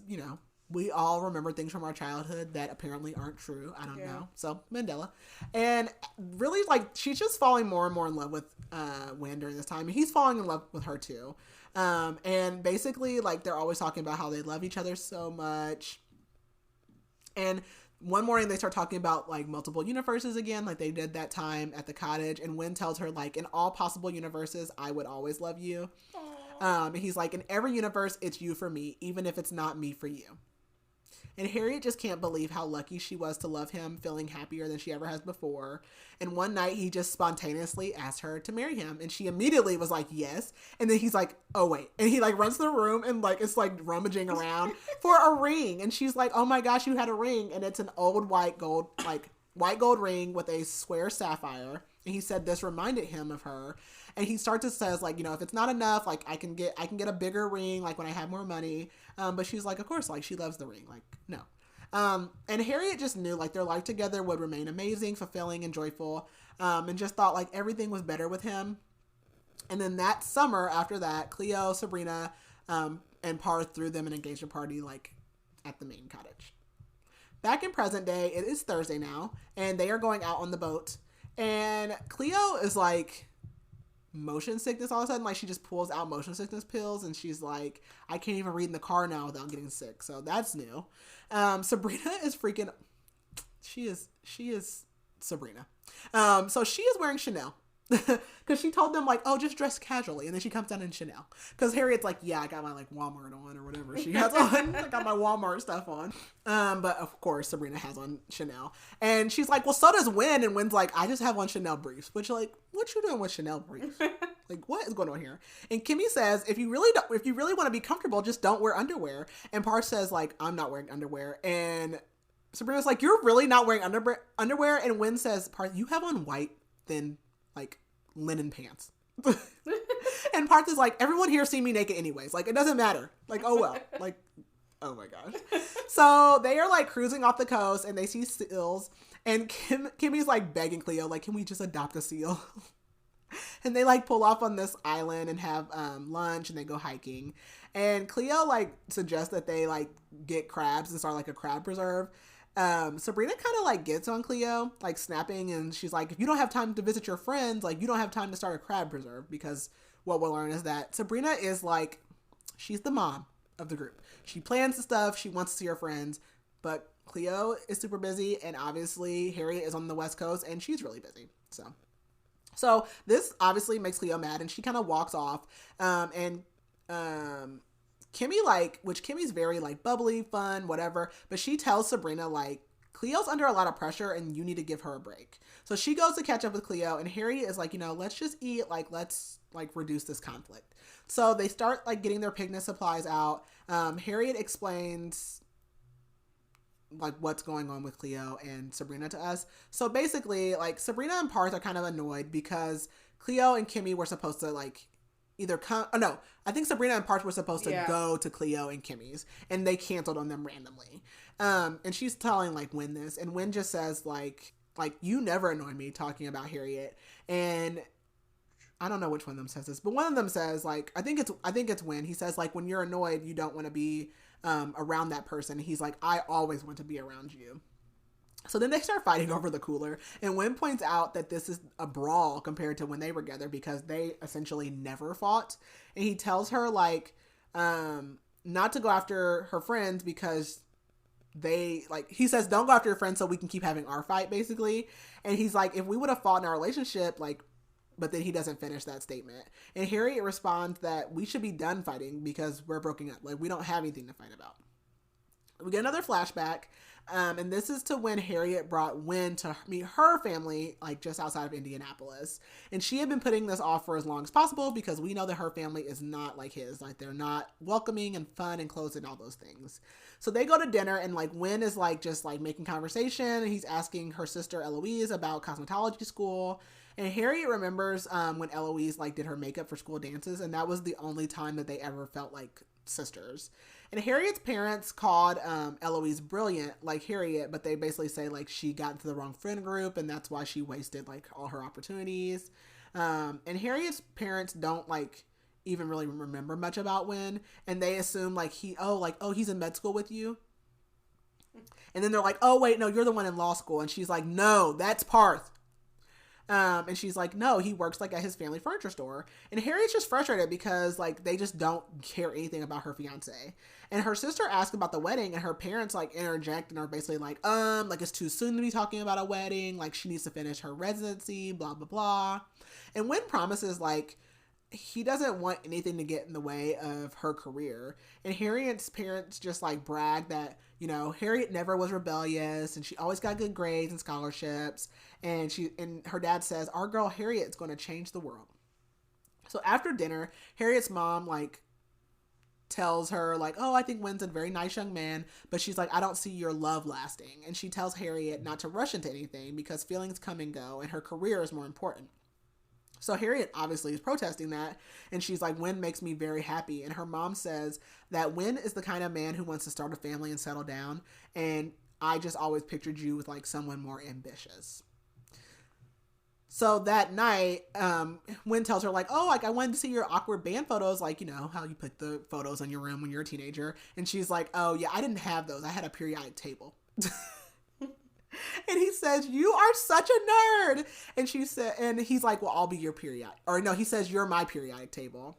Speaker 1: we all remember things from our childhood that apparently aren't true. I don't know. So Mandela. And really like, she's just falling more and more in love with, Wyn during this time. And he's falling in love with her too. And basically like they're always talking about how they love each other so much. And one morning they start talking about like multiple universes again, like they did that time at the cottage. And Wyn tells her like, in all possible universes, I would always love you. And he's like, in every universe, it's you for me, even if it's not me for you. And Harriet just can't believe how lucky she was to love him, feeling happier than she ever has before. And one night he just spontaneously asked her to marry him. And she immediately was like, yes. And then he's like, oh, wait. And he like runs to the room and like, it's like rummaging around for a ring. And she's like, oh my gosh, you had a ring. And it's an old white gold ring with a square sapphire. And he said this reminded him of her. And he starts to says like, if it's not enough, like I can get a bigger ring, like when I have more money. But she's like, of course, like she loves the ring. Like, no. And Harriet just knew like their life together would remain amazing, fulfilling, and joyful. And just thought like everything was better with him. And then that summer after that, Cleo, Sabrina, and Parth threw them an engagement party like at the Maine cottage. Back in present day, it is Thursday now, and they are going out on the boat. And Cleo is like motion sickness all of a sudden. Like she just pulls out motion sickness pills and she's like, I can't even read in the car now without getting sick. So that's new. Sabrina is freaking, she is Sabrina. So she is wearing Chanel. Because she told them like, oh, just dress casually. And then she comes down in Chanel. Because Harriet's like, yeah, I got my like Walmart on or whatever she has on. I got my Walmart stuff on. But of course, Sabrina has on Chanel. And she's like, well, so does Wyn. And Wyn's like, I just have on Chanel briefs. Which like, what you doing with Chanel briefs? Like, what is going on here? And Kimmy says, if you really want to be comfortable, just don't wear underwear. And Parth says like, I'm not wearing underwear. And Sabrina's like, you're really not wearing underwear? And Wyn says, Parth, you have on white, thin, like linen pants. And Parth is like, everyone here see me naked anyways. Like, it doesn't matter. Like, oh well. Like, oh my gosh. So they are like cruising off the coast and they see seals. And Kimmy's like begging Cleo, like, can we just adopt a seal? And they like pull off on this island and have lunch and they go hiking. And Cleo like suggests that they like get crabs and start like a crab preserve. Sabrina kind of like gets on Cleo, like snapping, and she's like, if you don't have time to visit your friends, like you don't have time to start a crab preserve, because what we'll learn is that Sabrina is like, she's the mom of the group. She plans the stuff, she wants to see her friends, but Cleo is super busy, and obviously Harriet is on the West Coast and she's really busy. So this obviously makes Cleo mad, and she kind of walks off, and Kimmy, like, which Kimmy's very, like, bubbly, fun, whatever, but she tells Sabrina, like, Cleo's under a lot of pressure and you need to give her a break. So she goes to catch up with Cleo, and Harriet is like, let's just eat, like, let's, like, reduce this conflict. So they start, like, getting their picnic supplies out. Harriet explains, like, what's going on with Cleo and Sabrina to us. So basically, like, Sabrina and Parth are kind of annoyed because Cleo and Kimmy were supposed to, like, either come, oh no, I think Sabrina and Parth were supposed to go to Cleo and Kimmy's, and they canceled on them randomly. And she's telling, like, Wyn this, and Wyn just says, like, you never annoy me talking about Harriet. And I don't know which one of them says this, but one of them says, like, I think it's Wyn. He says, like, when you're annoyed, you don't want to be around that person. He's like, I always want to be around you. So then they start fighting over the cooler, and Wyn points out that this is a brawl compared to when they were together because they essentially never fought. And he tells her, like, not to go after her friends because they, like, he says, don't go after your friends so we can keep having our fight, basically. And he's like, if we would have fought in our relationship, like, but then he doesn't finish that statement. And Harriet responds that we should be done fighting because we're broken up. Like, we don't have anything to fight about. We get another flashback. And this is to when Harriet brought Wyn to meet her family, like, just outside of Indianapolis. And she had been putting this off for as long as possible because we know that her family is not like his. Like, they're not welcoming and fun and close and all those things. So they go to dinner, and, like, Wyn is, like, just, like, making conversation. And he's asking her sister Eloise about cosmetology school. And Harriet remembers when Eloise, like, did her makeup for school dances. And that was the only time that they ever felt like sisters. And Harriet's parents called Eloise brilliant, like Harriet, but they basically say, like, she got into the wrong friend group, and that's why she wasted, like, all her opportunities. And Harriet's parents don't, like, even really remember much about Wyn, and they assume, like, he's in med school with you. And then they're like, oh, wait, no, you're the one in law school. And she's like, no, that's Parth. And she's like, no, he works, like, at his family furniture store. And Harriet's just frustrated because, like, they just don't care anything about her fiance. And her sister asks about the wedding, and her parents, like, interject and are basically like, it's too soon to be talking about a wedding. Like, she needs to finish her residency, blah, blah, blah. And Wyn promises, like, he doesn't want anything to get in the way of her career. And Harriet's parents just, like, brag that, Harriet never was rebellious, and she always got good grades and scholarships. And her dad says, our girl Harriet is going to change the world. So after dinner, Harriet's mom, like, tells her, like, oh, I think Wyn's a very nice young man, but she's like, I don't see your love lasting. And she tells Harriet not to rush into anything because feelings come and go, and her career is more important. So Harriet obviously is protesting that, and she's like, Wyn makes me very happy. And her mom says that Wyn is the kind of man who wants to start a family and settle down, and I just always pictured you with, like, someone more ambitious. So that night, Wyn tells her, like, oh, like, I wanted to see your awkward band photos, like, how you put the photos in your room when you're a teenager. And she's like, oh, yeah, I didn't have those. I had a periodic table. And he says, you are such a nerd. And he's like, well, I'll be your periodic. Or no, he says, you're my periodic table.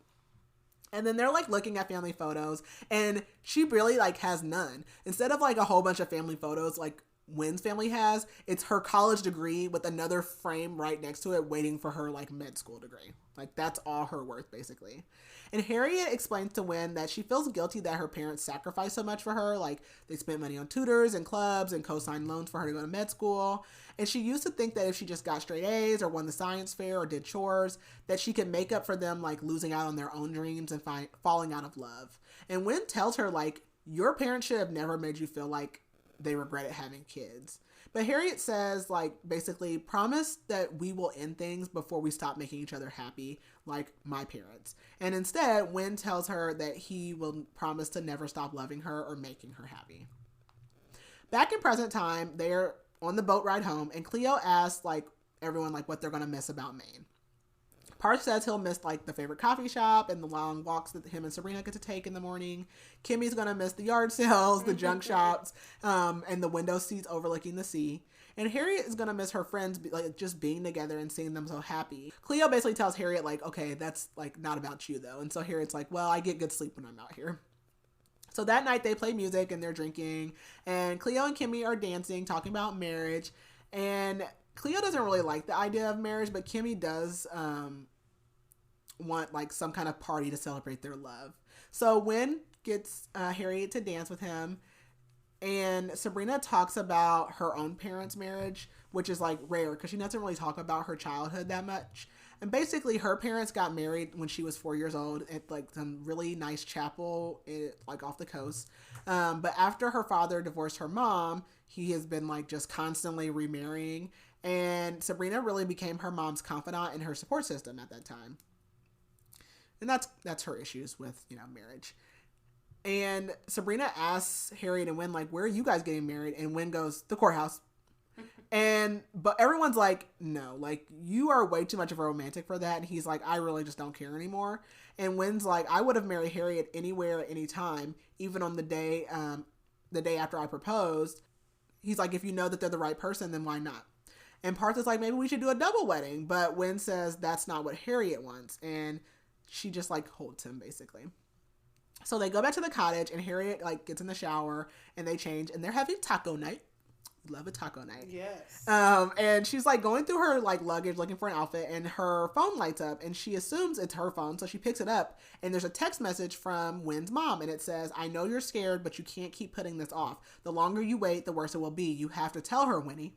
Speaker 1: And then they're, like, looking at family photos, and she really, like, has none. Instead of, like, a whole bunch of family photos, like Wyn's family has, it's her college degree with another frame right next to it waiting for her, like, med school degree. Like, that's all her worth, basically. And Harriet explains to Wyn that she feels guilty that her parents sacrificed so much for her. Like, they spent money on tutors and clubs and co-signed loans for her to go to med school. And she used to think that if she just got straight A's or won the science fair or did chores, that she could make up for them, like, losing out on their own dreams and falling out of love. And Wyn tells her, like, your parents should have never made you feel like they regretted having kids. But Harriet says, like, basically, promise that we will end things before we stop making each other happy, like my parents. And instead, Wyn tells her that he will promise to never stop loving her or making her happy. Back in present time, they're on the boat ride home, and Cleo asks, like, everyone, like, what they're going to miss about Maine. Parth says he'll miss, like, the favorite coffee shop and the long walks that him and Sabrina get to take in the morning. Kimmy's gonna miss the yard sales, the junk shops, and the window seats overlooking the sea. And Harriet is gonna miss her friends, like, just being together and seeing them so happy. Cleo basically tells Harriet, like, okay, that's, like, not about you, though. And so Harriet's like, well, I get good sleep when I'm out here. So that night they play music and they're drinking, and Cleo and Kimmy are dancing, talking about marriage. And Cleo doesn't really like the idea of marriage, but Kimmy does want, like, some kind of party to celebrate their love. So Wyn gets Harriet to dance with him, and Sabrina talks about her own parents' marriage, which is like rare because she doesn't really talk about her childhood that much. And basically, her parents got married when she was 4 years old at like some really nice chapel, like off the coast. But after her father divorced her mom, he has been like just constantly remarrying. And Sabrina really became her mom's confidant and her support system at that time. And that's her issues with, marriage. And Sabrina asks Harriet and Wyn, like, where are you guys getting married? And Wyn goes, the courthouse. But everyone's like, no, like, you are way too much of a romantic for that. And he's like, I really just don't care anymore. And Wyn's like, I would have married Harriet anywhere, anytime, even on the day after I proposed. He's like, if you know that they're the right person, then why not? And Parth is like, maybe we should do a double wedding. But Wyn says that's not what Harriet wants. And she just like holds him basically. So they go back to the cottage and Harriet like gets in the shower and they change and they're having taco night. Love a taco night.
Speaker 2: Yes.
Speaker 1: And she's like going through her like luggage looking for an outfit and her phone lights up and she assumes it's her phone. So she picks it up and there's a text message from Wyn's mom and it says, I know you're scared, but you can't keep putting this off. The longer you wait, the worse it will be. You have to tell her, Winnie.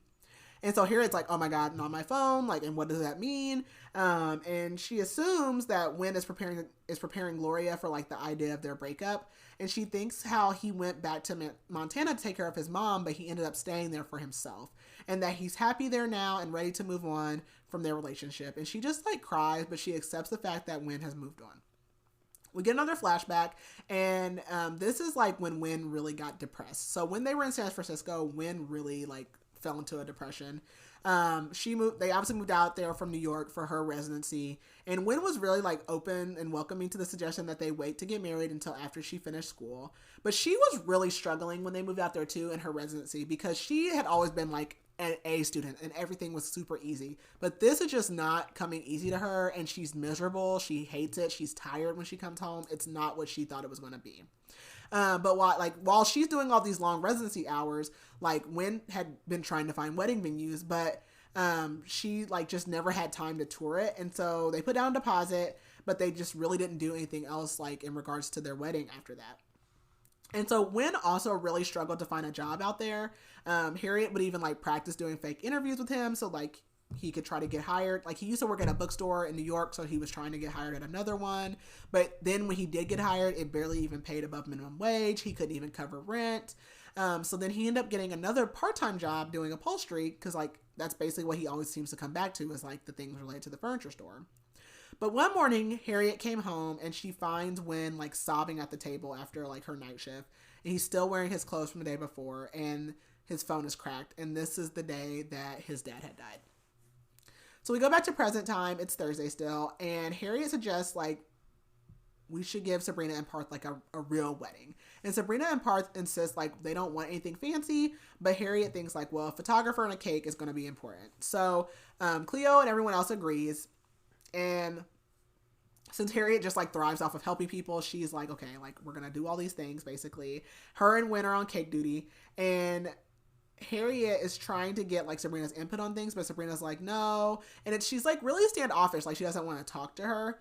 Speaker 1: And so Harriet's like, oh my God, not my phone. Like, and what does that mean? And she assumes that Wyn is preparing Gloria for like the idea of their breakup. And she thinks how he went back to Montana to take care of his mom, but he ended up staying there for himself. And that he's happy there now and ready to move on from their relationship. And she just like cries, but she accepts the fact that Wyn has moved on. We get another flashback, and this is like when Wyn really got depressed. So when they were in San Francisco, Wyn really like fell into a depression. They obviously moved out there from New York for her residency, and Wyn was really like open and welcoming to the suggestion that they wait to get married until after she finished school. But she was really struggling when they moved out there too in her residency because she had always been like an A student and everything was super easy. But this is just not coming easy to her, and she's miserable. She hates it. She's tired when she comes home. It's not what she thought it was going to be. But while she's doing all these long residency hours, like Wyn had been trying to find wedding venues, but she like just never had time to tour it. And so they put down a deposit, but they just really didn't do anything else like in regards to their wedding after that. And so Wyn also really struggled to find a job out there. Harriet would even like practice doing fake interviews with him. So like he could try to get hired. Like he used to work at a bookstore in New York, so he was trying to get hired at another one. But then when he did get hired, it barely even paid above minimum wage. He couldn't even cover rent. So then he ended up getting another part-time job doing upholstery because like that's basically what he always seems to come back to is like the things related to the furniture store. But one morning, Harriet came home and she finds Wyn like sobbing at the table after like her night shift. And he's still wearing his clothes from the day before and his phone is cracked. And this is the day that his dad had died. So we go back to present time. It's Thursday still. And Harriet suggests, like, we should give Sabrina and Parth, like, a real wedding. And Sabrina and Parth insist, like, they don't want anything fancy. But Harriet thinks, like, well, a photographer and a cake is going to be important. So Cleo and everyone else agrees. And since Harriet just, like, thrives off of helping people, she's like, okay, like, we're going to do all these things, basically. Her and Wyn are on cake duty. And Harriet is trying to get like Sabrina's input on things, but Sabrina's like, no. And she's like really standoffish. Like she doesn't want to talk to her.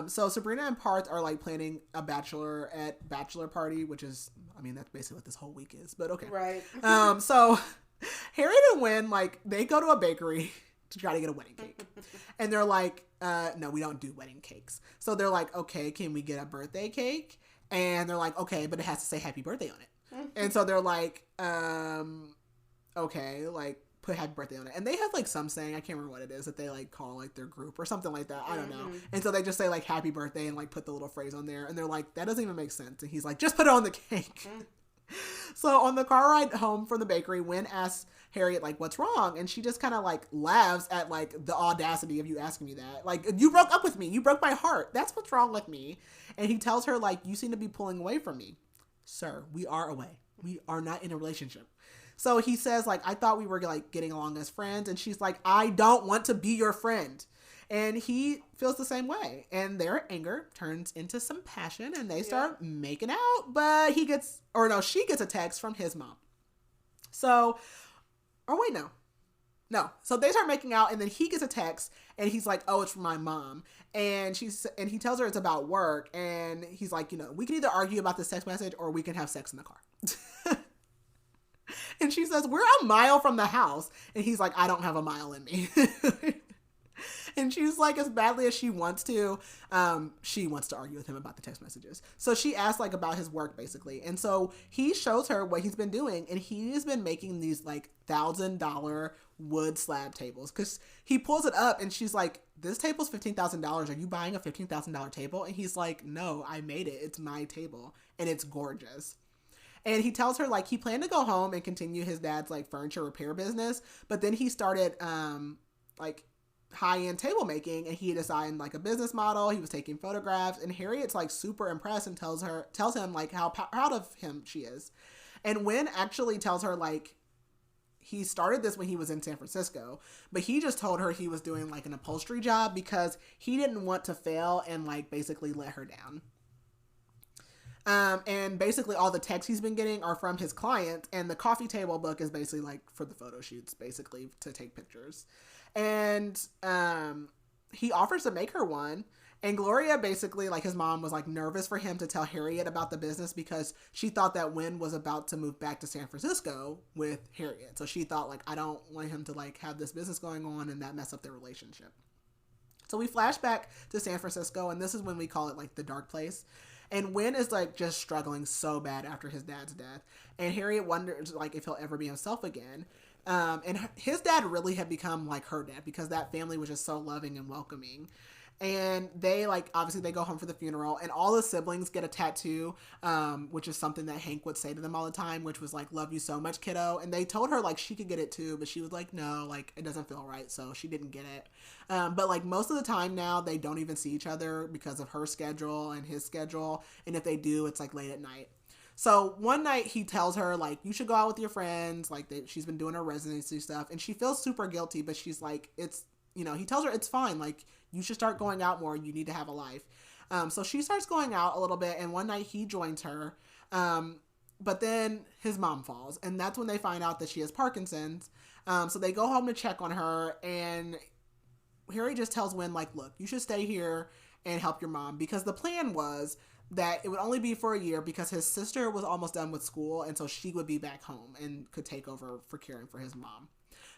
Speaker 1: So Sabrina and Parth are like planning a bachelor party, which is, I mean, that's basically what this whole week is, but okay.
Speaker 2: Right.
Speaker 1: So Harriet and Wyn, like they go to a bakery to try to get a wedding cake. And they're like, no, we don't do wedding cakes. So they're like, okay, can we get a birthday cake? And they're like, okay, but it has to say happy birthday on it. And so they're like, okay, like put happy birthday on it. And they have like some saying, I can't remember what it is, that they like call like their group or something like that. I don't know. And so they just say like happy birthday and like put the little phrase on there. And they're like, that doesn't even make sense. And he's like, just put it on the cake. So on the car ride home from the bakery, Wyn asks Harriet like, what's wrong? And she just kind of like laughs at like the audacity of you asking me that. Like, you broke up with me. You broke my heart. That's what's wrong with me. And he tells her like, you seem to be pulling away from me. Sir, we are away. We are not in a relationship. So he says, like, I thought we were, like, getting along as friends. And she's like, I don't want to be your friend. And he feels the same way. And their anger turns into some passion. And they start making out. But she gets a text from his mom. So, or wait, no. No. So they start making out, and then he gets a text, and he's like, "Oh, it's from my mom." And he tells her it's about work, and he's like, "We can either argue about this text message, or we can have sex in the car." And she says, "We're a mile from the house," and he's like, "I don't have a mile in me." And she's like, as badly as she wants to argue with him about the text messages. So she asks like about his work basically. And so he shows her what he's been doing, and he has been making these like $1,000 wood slab tables. Cause he pulls it up and she's like, "This table's $15,000. Are you buying a $15,000 table?" And he's like, "No, I made it. It's my table and it's gorgeous." And he tells her like he planned to go home and continue his dad's like furniture repair business, but then he started like high-end table making, and he designed like a business model. He was taking photographs, and Harriet's like super impressed and tells him like how proud of him she is. And Wyn actually tells her like he started this when he was in San Francisco, but he just told her he was doing like an upholstery job because he didn't want to fail and like basically let her down. And basically all the texts he's been getting are from his clients, and the coffee table book is basically like for the photo shoots, basically to take pictures. And he offers to make her one. And Gloria basically, like his mom was like nervous for him to tell Harriet about the business because she thought that Wyn was about to move back to San Francisco with Harriet. So she thought like, I don't want him to like have this business going on and that mess up their relationship. So we flash back to San Francisco, and this is when we call it like the dark place. And Wyn is like just struggling so bad after his dad's death. And Harriet wonders like if he'll ever be himself again. And his dad really had become like her dad because that family was just so loving and welcoming. And they like, obviously they go home for the funeral, and all the siblings get a tattoo, which is something that Hank would say to them all the time, which was like, "Love you so much, kiddo." And they told her like she could get it too, but she was like, "No, like it doesn't feel right." So she didn't get it. But like most of the time now they don't even see each other because of her schedule and his schedule. And if they do, it's like late at night. So one night he tells her like, "You should go out with your friends." Like she's been doing her residency stuff, and she feels super guilty, but she's like, he tells her it's fine. Like you should start going out more. You need to have a life. So she starts going out a little bit, and one night he joins her. But then his mom falls, and that's when they find out that she has Parkinson's. So they go home to check on her, and Harry just tells Wyn like, "Look, you should stay here and help your mom," because the plan was that it would only be for a year because his sister was almost done with school, and so she would be back home and could take over for caring for his mom.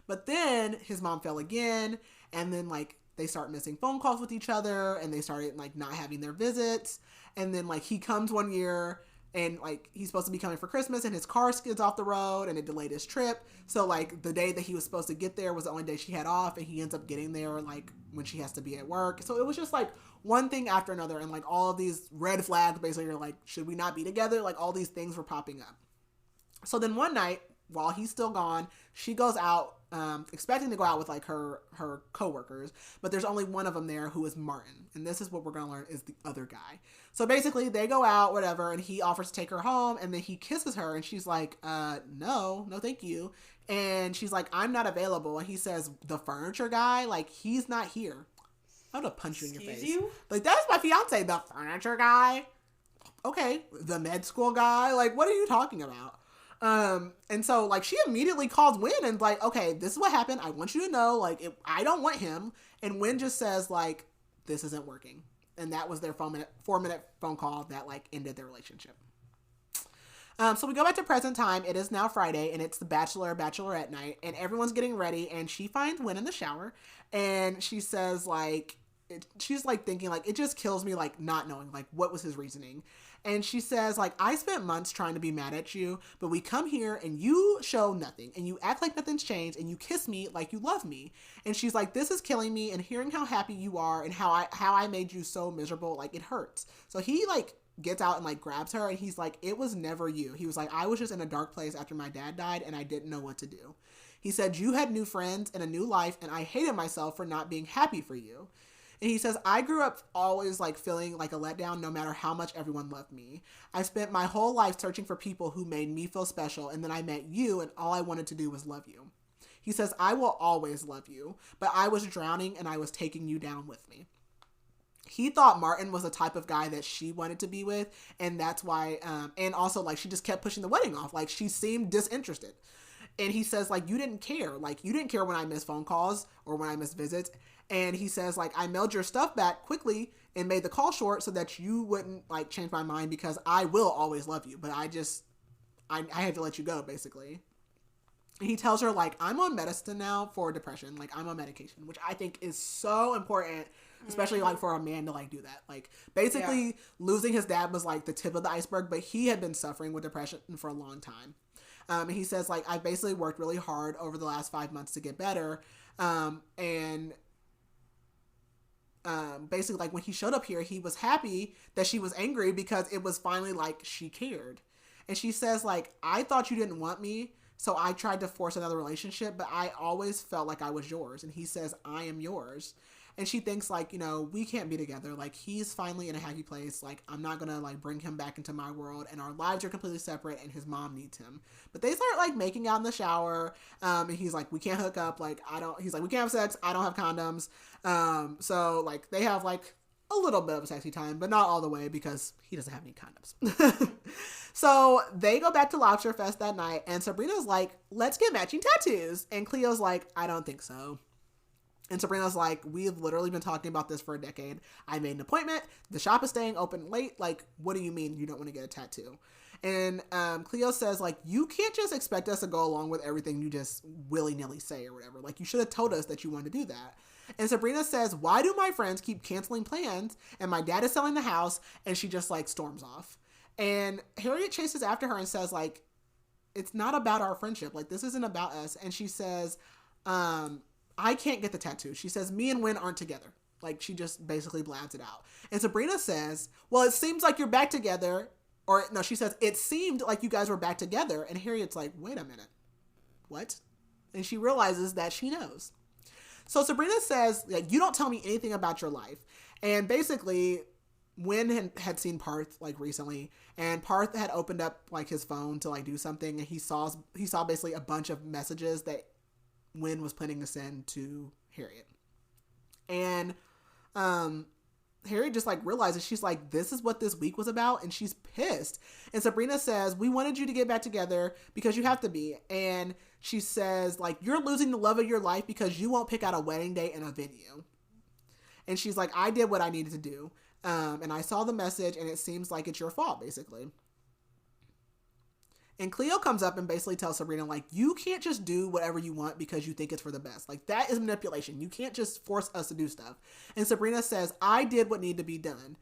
Speaker 1: But then his mom fell again, and then like they start missing phone calls with each other, and they started like not having their visits. And then like he comes one year, and like he's supposed to be coming for Christmas, and his car skids off the road, and it delayed his trip. So like the day that he was supposed to get there was the only day she had off, and he ends up getting there like when she has to be at work. So it was just like one thing after another, and like all of these red flags basically are like, should we not be together? Like all these things were popping up. So then one night, while he's still gone, she goes out, expecting to go out with like her coworkers, but there's only one of them there, who is Martin. And this is what we're going to learn is the other guy. So basically they go out, whatever, and he offers to take her home, and then he kisses her, and she's like, no, thank you. And she's like, "I'm not available." And he says, "The furniture guy, like he's not here." I'm gonna punch you in your face. You? Like, that's my fiance, the furniture guy. Okay, the med school guy. Like, what are you talking about? And so like she immediately calls Wyn and like, "Okay, this is what happened. I want you to know, like, I don't want him." And Wyn just says like, "This isn't working." And that was their 4-minute phone call that like ended their relationship. So we go back to present time. It is now Friday, and it's the bachelorette night, and everyone's getting ready, and she finds Wyn in the shower, and she says like, she's like thinking like, it just kills me like not knowing like what was his reasoning. And she says like, "I spent months trying to be mad at you, but we come here and you show nothing, and you act like nothing's changed, and you kiss me like you love me." And she's like, "This is killing me, and hearing how happy you are and how I made you so miserable, like it hurts." So he like gets out and like grabs her, and he's like, "It was never you." He was like, "I was just in a dark place after my dad died, and I didn't know what to do." He said, "You had new friends and a new life, and I hated myself for not being happy for you." And he says, "I grew up always like feeling like a letdown no matter how much everyone loved me. I spent my whole life searching for people who made me feel special, and then I met you, and all I wanted to do was love you." He says, "I will always love you, but I was drowning, and I was taking you down with me." He thought Martin was the type of guy that she wanted to be with, and that's why, and also like she just kept pushing the wedding off. Like she seemed disinterested. And he says, like, you didn't care. Like, you didn't care when I missed phone calls or when I missed visits. And he says, like, I mailed your stuff back quickly and made the call short so that you wouldn't, like, change my mind because I will always love you. But I had to let you go, basically. And he tells her, like, I'm on medicine now for depression. Like, I'm on medication, which I think is so important, especially, like, for a man to, like, do that. Like, basically, losing his dad was, like, the tip of the iceberg, but he had been suffering with depression for a long time. And he says, like, I basically worked really hard over the last 5 months to get better. Basically, like, when he showed up here, he was happy that she was angry because it was finally, like, she cared. And she says, like, I thought you didn't want me, so I tried to force another relationship, but I always felt like I was yours. And he says, I am yours. And she thinks, like, you know, we can't be together. Like, he's finally in a happy place. Like, I'm not going to, like, bring him back into my world. And our lives are completely separate, and his mom needs him. But they start, like, making out in the shower. And he's like, we can't hook up. Like, he's like, we can't have sex. I don't have condoms. So, like, they have, like, a little bit of a sexy time, but not all the way because he doesn't have any condoms. So they go back to Lobster Fest that night, and Sabrina's like, let's get matching tattoos. And Cleo's like, I don't think so. And Sabrina's like, we've literally been talking about this for a decade. I made an appointment. The shop is staying open late. Like, what do you mean you don't want to get a tattoo? And Cleo says, like, you can't just expect us to go along with everything you just willy-nilly say or whatever. Like, you should have told us that you wanted to do that. And Sabrina says, why do my friends keep canceling plans? And my dad is selling the house. And she just, like, storms off. And Harriet chases after her and says, like, it's not about our friendship. Like, this isn't about us. And she says, I can't get the tattoo. She says, me and Wyn aren't together. Like, she just basically blabs it out. And Sabrina says, well, it seems like you're back together. Or, no, she says, it seemed like you guys were back together. And Harriet's like, wait a minute. What? And she realizes that she knows. So Sabrina says, like, you don't tell me anything about your life. And basically, Wyn had seen Parth, like, recently, and Parth had opened up, like, his phone to, like, do something, and he saw basically a bunch of messages that Wyn was planning to send to Harriet. And Harriet just, like, realizes, she's like, this is what this week was about, and she's pissed. And Sabrina says, we wanted you to get back together because you have to be. And she says, like, you're losing the love of your life because you won't pick out a wedding date and a venue. And she's like, I did what I needed to do. And I saw the message, and it seems like it's your fault, basically. And Cleo comes up and basically tells Sabrina, like, you can't just do whatever you want because you think it's for the best. Like, that is manipulation. You can't just force us to do stuff. And Sabrina says, I did what needed to be done.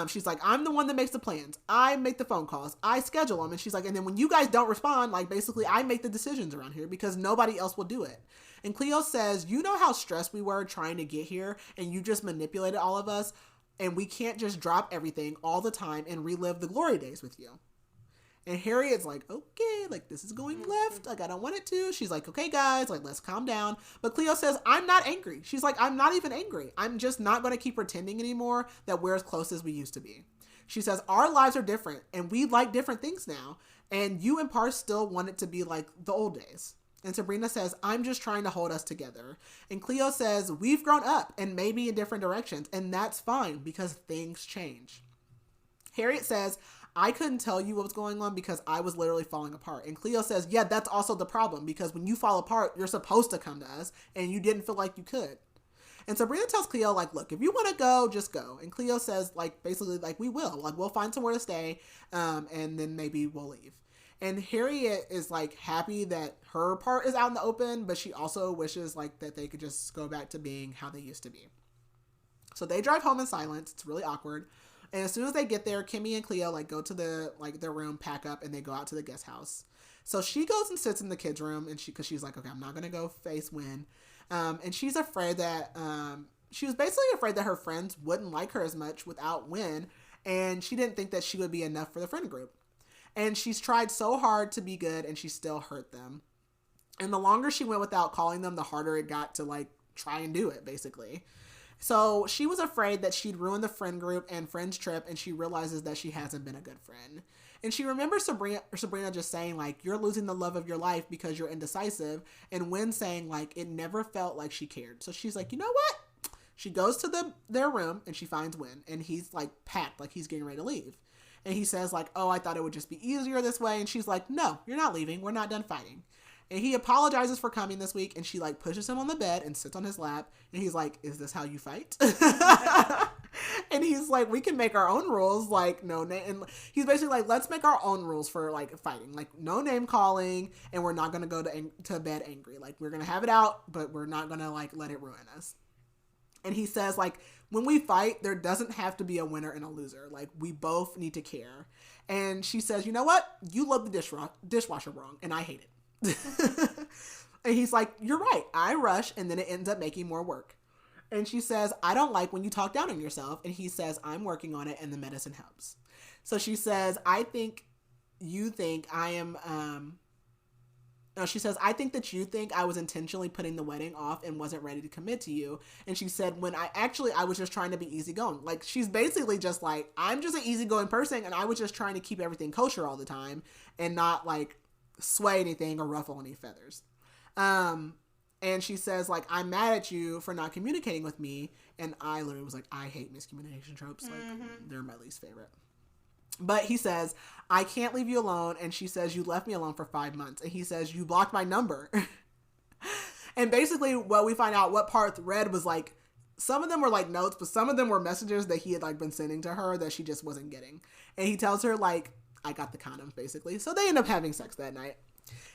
Speaker 1: She's like, I'm the one that makes the plans. I make the phone calls. I schedule them. And she's like, and then when you guys don't respond, like, basically, I make the decisions around here because nobody else will do it. And Cleo says, you know how stressed we were trying to get here, and you just manipulated all of us, and we can't just drop everything all the time and relive the glory days with you. And Harriet's like, okay, like, this is going left. Like, I don't want it to. She's like, okay, guys, like, let's calm down. But Cleo says, I'm not angry. She's like, I'm not even angry. I'm just not going to keep pretending anymore that we're as close as we used to be. She says, our lives are different, and we like different things now. And you and Parth still want it to be like the old days. And Sabrina says, I'm just trying to hold us together. And Cleo says, we've grown up and maybe in different directions. And that's fine because things change. Harriet says, I couldn't tell you what was going on because I was literally falling apart. And Cleo says, yeah, that's also the problem because when you fall apart, you're supposed to come to us and you didn't feel like you could. And Sabrina tells Cleo, like, look, if you want to go, just go. And Cleo says, like, basically, like, we will. Like, we'll find somewhere to stay and then maybe we'll leave. And Harriet is, like, happy that her part is out in the open, but she also wishes, like, that they could just go back to being how they used to be. So they drive home in silence. It's really awkward. And as soon as they get there, Kimmy and Cleo, like, go to their room, pack up, and they go out to the guest house. So she goes and sits in the kids' room, and because she's like, okay, I'm not going to go face Wyn. And she's afraid that, she was basically afraid that her friends wouldn't like her as much without Wyn, and she didn't think that she would be enough for the friend group. And she's tried so hard to be good, and she still hurt them. And the longer she went without calling them, the harder it got to, like, try and do it, basically. So she was afraid that she'd ruin the friend group and friend's trip, and she realizes that she hasn't been a good friend. And she remembers Sabrina just saying, like, you're losing the love of your life because you're indecisive, and Wyn saying, like, it never felt like she cared. So she's like, you know what? She goes to their room, and she finds Wyn, and he's, like, packed, like he's getting ready to leave. And he says, like, oh, I thought it would just be easier this way. And she's like, no, you're not leaving. We're not done fighting. And he apologizes for coming this week, and she like pushes him on the bed and sits on his lap, and he's like, is this how you fight? And he's like, we can make our own rules, like no name. And he's basically like, let's make our own rules for like fighting, like no name calling, and we're not gonna go to bed angry. Like we're gonna have it out, but we're not gonna like let it ruin us. And he says like, when we fight, there doesn't have to be a winner and a loser. Like we both need to care. And she says, you know what? You love the dishwasher wrong, and I hate it. And he's like, you're right. I rush, and then it ends up making more work. And she says, I don't like when you talk down on yourself. And he says, I'm working on it, and the medicine helps. So she says, I think you think I am, no, she says, I think that you think I was intentionally putting the wedding off and wasn't ready to commit to you. And she said, when I was just trying to be easygoing. Like, she's basically just like, I'm just an easygoing person, and I was just trying to keep everything kosher all the time and not, like, sway anything or ruffle any feathers. And she says, like, I'm mad at you for not communicating with me. And I literally was like, I hate miscommunication tropes. Like, they're my least favorite. But he says, I can't leave you alone. And she says, you left me alone for 5 months. And he says, you blocked my number. And basically what we find out, what Parth read was like, some of them were like notes, but some of them were messages that he had like been sending to her that she just wasn't getting. And he tells her like, I got the condoms basically. So they end up having sex that night.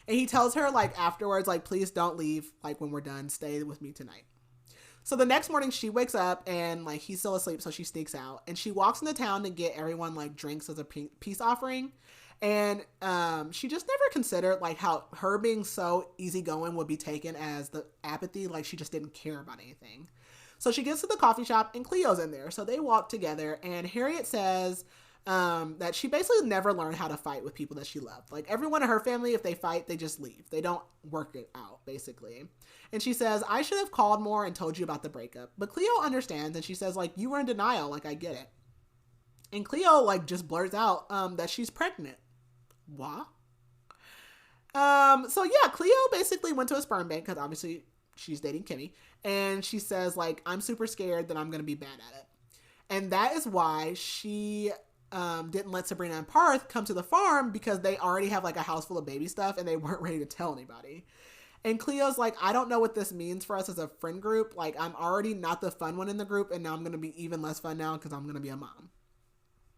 Speaker 1: And he tells her like afterwards, like, please don't leave. Like when we're done, stay with me tonight. So the next morning she wakes up and like he's still asleep. So she sneaks out and she walks into town to get everyone like drinks as a peace offering. And she just never considered like how her being so easygoing would be taken as the apathy. Like she just didn't care about anything. So she gets to the coffee shop and Cleo's in there. So they walk together and Harriet says that she basically never learned how to fight with people that she loved. Like everyone in her family, if they fight, they just leave. They don't work it out, basically. And she says, I should have called more and told you about the breakup. But Cleo understands and she says, like, you were in denial. Like, I get it. And Cleo, like, just blurts out that she's pregnant. What? So yeah, Cleo basically went to a sperm bank because obviously she's dating Kimmy. And she says, like, I'm super scared that I'm going to be bad at it. And that is why she didn't let Sabrina and Parth come to the farm because they already have like a house full of baby stuff and they weren't ready to tell anybody. And Cleo's like, I don't know what this means for us as a friend group. Like, I'm already not the fun one in the group, and now I'm going to be even less fun now because I'm going to be a mom.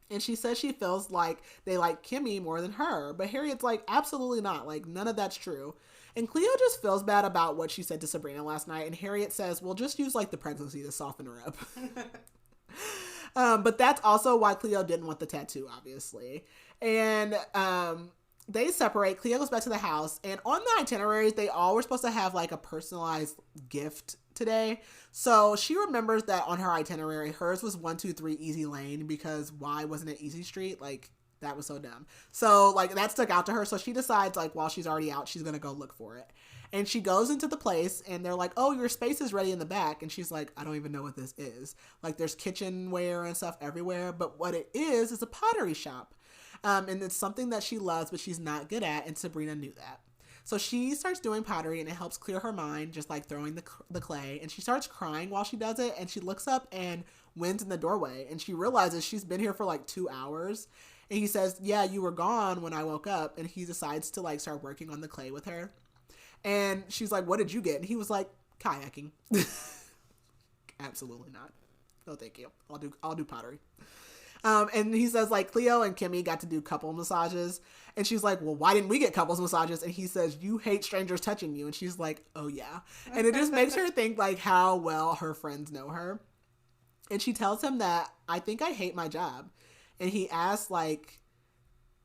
Speaker 1: And she says she feels like they like Kimmy more than her. But Harriet's like, absolutely not. Like, none of that's true. And Cleo just feels bad about what she said to Sabrina last night. And Harriet says, well, just use like the pregnancy to soften her up. But that's also why Cleo didn't want the tattoo, obviously. And they separate. Cleo goes back to the house. And on the itineraries, they all were supposed to have like a personalized gift today. So she remembers that on her itinerary, hers was 123 Easy Lane because why wasn't it Easy Street? Like, that was so dumb. So like that stuck out to her. So she decides like while she's already out, she's going to go look for it. And she goes into the place and they're like, oh, your space is ready in the back. And she's like, I don't even know what this is. Like there's kitchenware and stuff everywhere. But what it is a pottery shop. And it's something that she loves, but she's not good at. And Sabrina knew that. So she starts doing pottery and it helps clear her mind, just like throwing the clay. And she starts crying while she does it. And she looks up and Wyn's in the doorway. And she realizes she's been here for like 2 hours. And he says, yeah, you were gone when I woke up. And he decides to like start working on the clay with her. And she's like, what did you get? And he was like, kayaking. Absolutely not. No, thank you. I'll do pottery. And he says like Cleo and Kimmy got to do couple massages. And she's like, well, why didn't we get couples massages? And he says, you hate strangers touching you. And she's like, oh yeah. And it just makes her think like how well her friends know her. And she tells him that I think I hate my job. And he asks like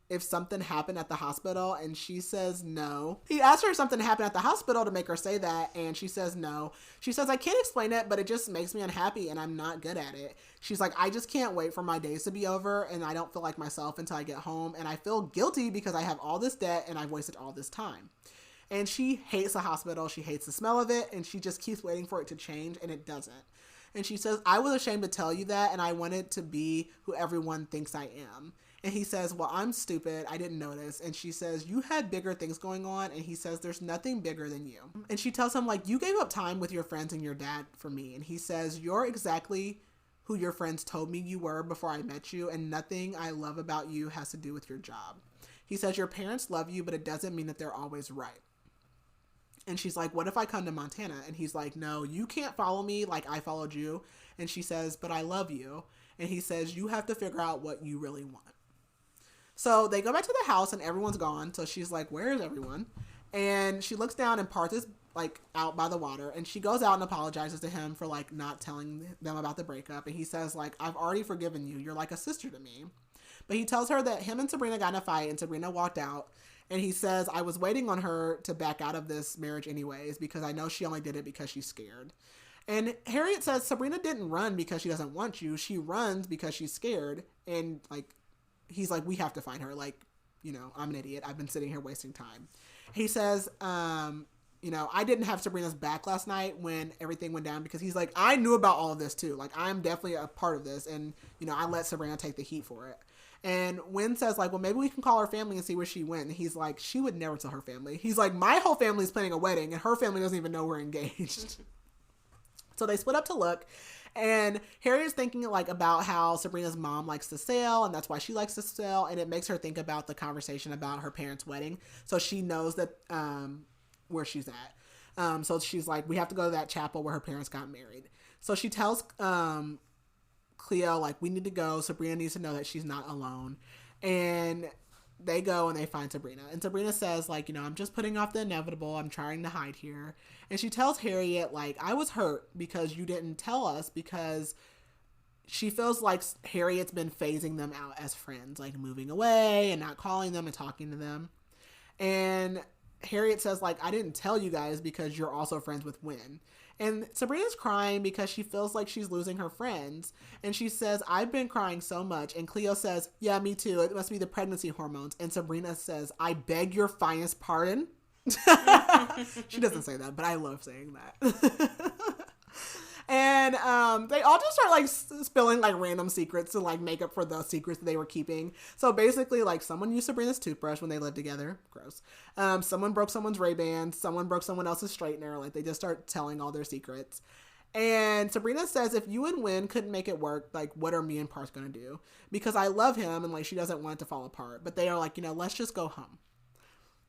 Speaker 1: if something happened at the hospital, and she says no. He asked her if something happened at the hospital to make her say that, and she says no. She says, I can't explain it, but it just makes me unhappy, and I'm not good at it. She's like, I just can't wait for my days to be over, and I don't feel like myself until I get home, and I feel guilty because I have all this debt, and I've wasted all this time. And she hates the hospital, she hates the smell of it, and she just keeps waiting for it to change, and it doesn't. And she says, I was ashamed to tell you that, and I wanted to be who everyone thinks I am. And he says, well, I'm stupid. I didn't notice. And she says, you had bigger things going on. And he says, there's nothing bigger than you. And she tells him, like, you gave up time with your friends and your dad for me. And he says, you're exactly who your friends told me you were before I met you. And nothing I love about you has to do with your job. He says, your parents love you, but it doesn't mean that they're always right. And she's like, what if I come to Montana? And he's like, no, you can't follow me like I followed you. And she says, but I love you. And he says, you have to figure out what you really want. So they go back to the house and everyone's gone. So she's like, where is everyone? And she looks down and Parth is like out by the water. And she goes out and apologizes to him for like not telling them about the breakup. And he says like, I've already forgiven you. You're like a sister to me. But he tells her that him and Sabrina got in a fight and Sabrina walked out. And he says, I was waiting on her to back out of this marriage anyways, because I know she only did it because she's scared. And Harriet says Sabrina didn't run because she doesn't want you. She runs because she's scared. And like, he's like, we have to find her. Like, you know, I'm an idiot. I've been sitting here wasting time. He says, you know, I didn't have Sabrina's back last night when everything went down because he's like, I knew about all of this too. Like, I'm definitely a part of this. And, you know, I let Sabrina take the heat for it. And Wyn says, like, well, maybe we can call her family and see where she went. And he's like, she would never tell her family. He's like, my whole family's planning a wedding, and her family doesn't even know we're engaged. So they split up to look. And Harriet's thinking, like, about how Sabrina's mom likes to sail, and that's why she likes to sail. And it makes her think about the conversation about her parents' wedding. So she knows that where she's at. So she's like, we have to go to that chapel where her parents got married. So she tells Cleo, like, we need to go. Sabrina needs to know that she's not alone. And they go and they find Sabrina. And Sabrina says, like, you know, I'm just putting off the inevitable. I'm trying to hide here. And she tells Harriet, like, I was hurt because you didn't tell us, because she feels like Harriet's been phasing them out as friends, like moving away and not calling them and talking to them. And Harriet says, like, I didn't tell you guys because you're also friends with Wyn. And Sabrina's crying because she feels like she's losing her friends. And she says, I've been crying so much. And Cleo says, yeah, me too. It must be the pregnancy hormones. And Sabrina says, I beg your finest pardon. She doesn't say that, but I love saying that. And they all just start like spilling like random secrets to like make up for the secrets that they were keeping. So basically, like, someone used Sabrina's toothbrush when they lived together. Gross. Someone broke someone's Ray-Bans. Someone broke someone else's straightener. Like, they just start telling all their secrets. And Sabrina says, if you and Wyn couldn't make it work, like, what are me and Parth gonna do? Because I love him, and like, she doesn't want it to fall apart. But they are like, you know, let's just go home.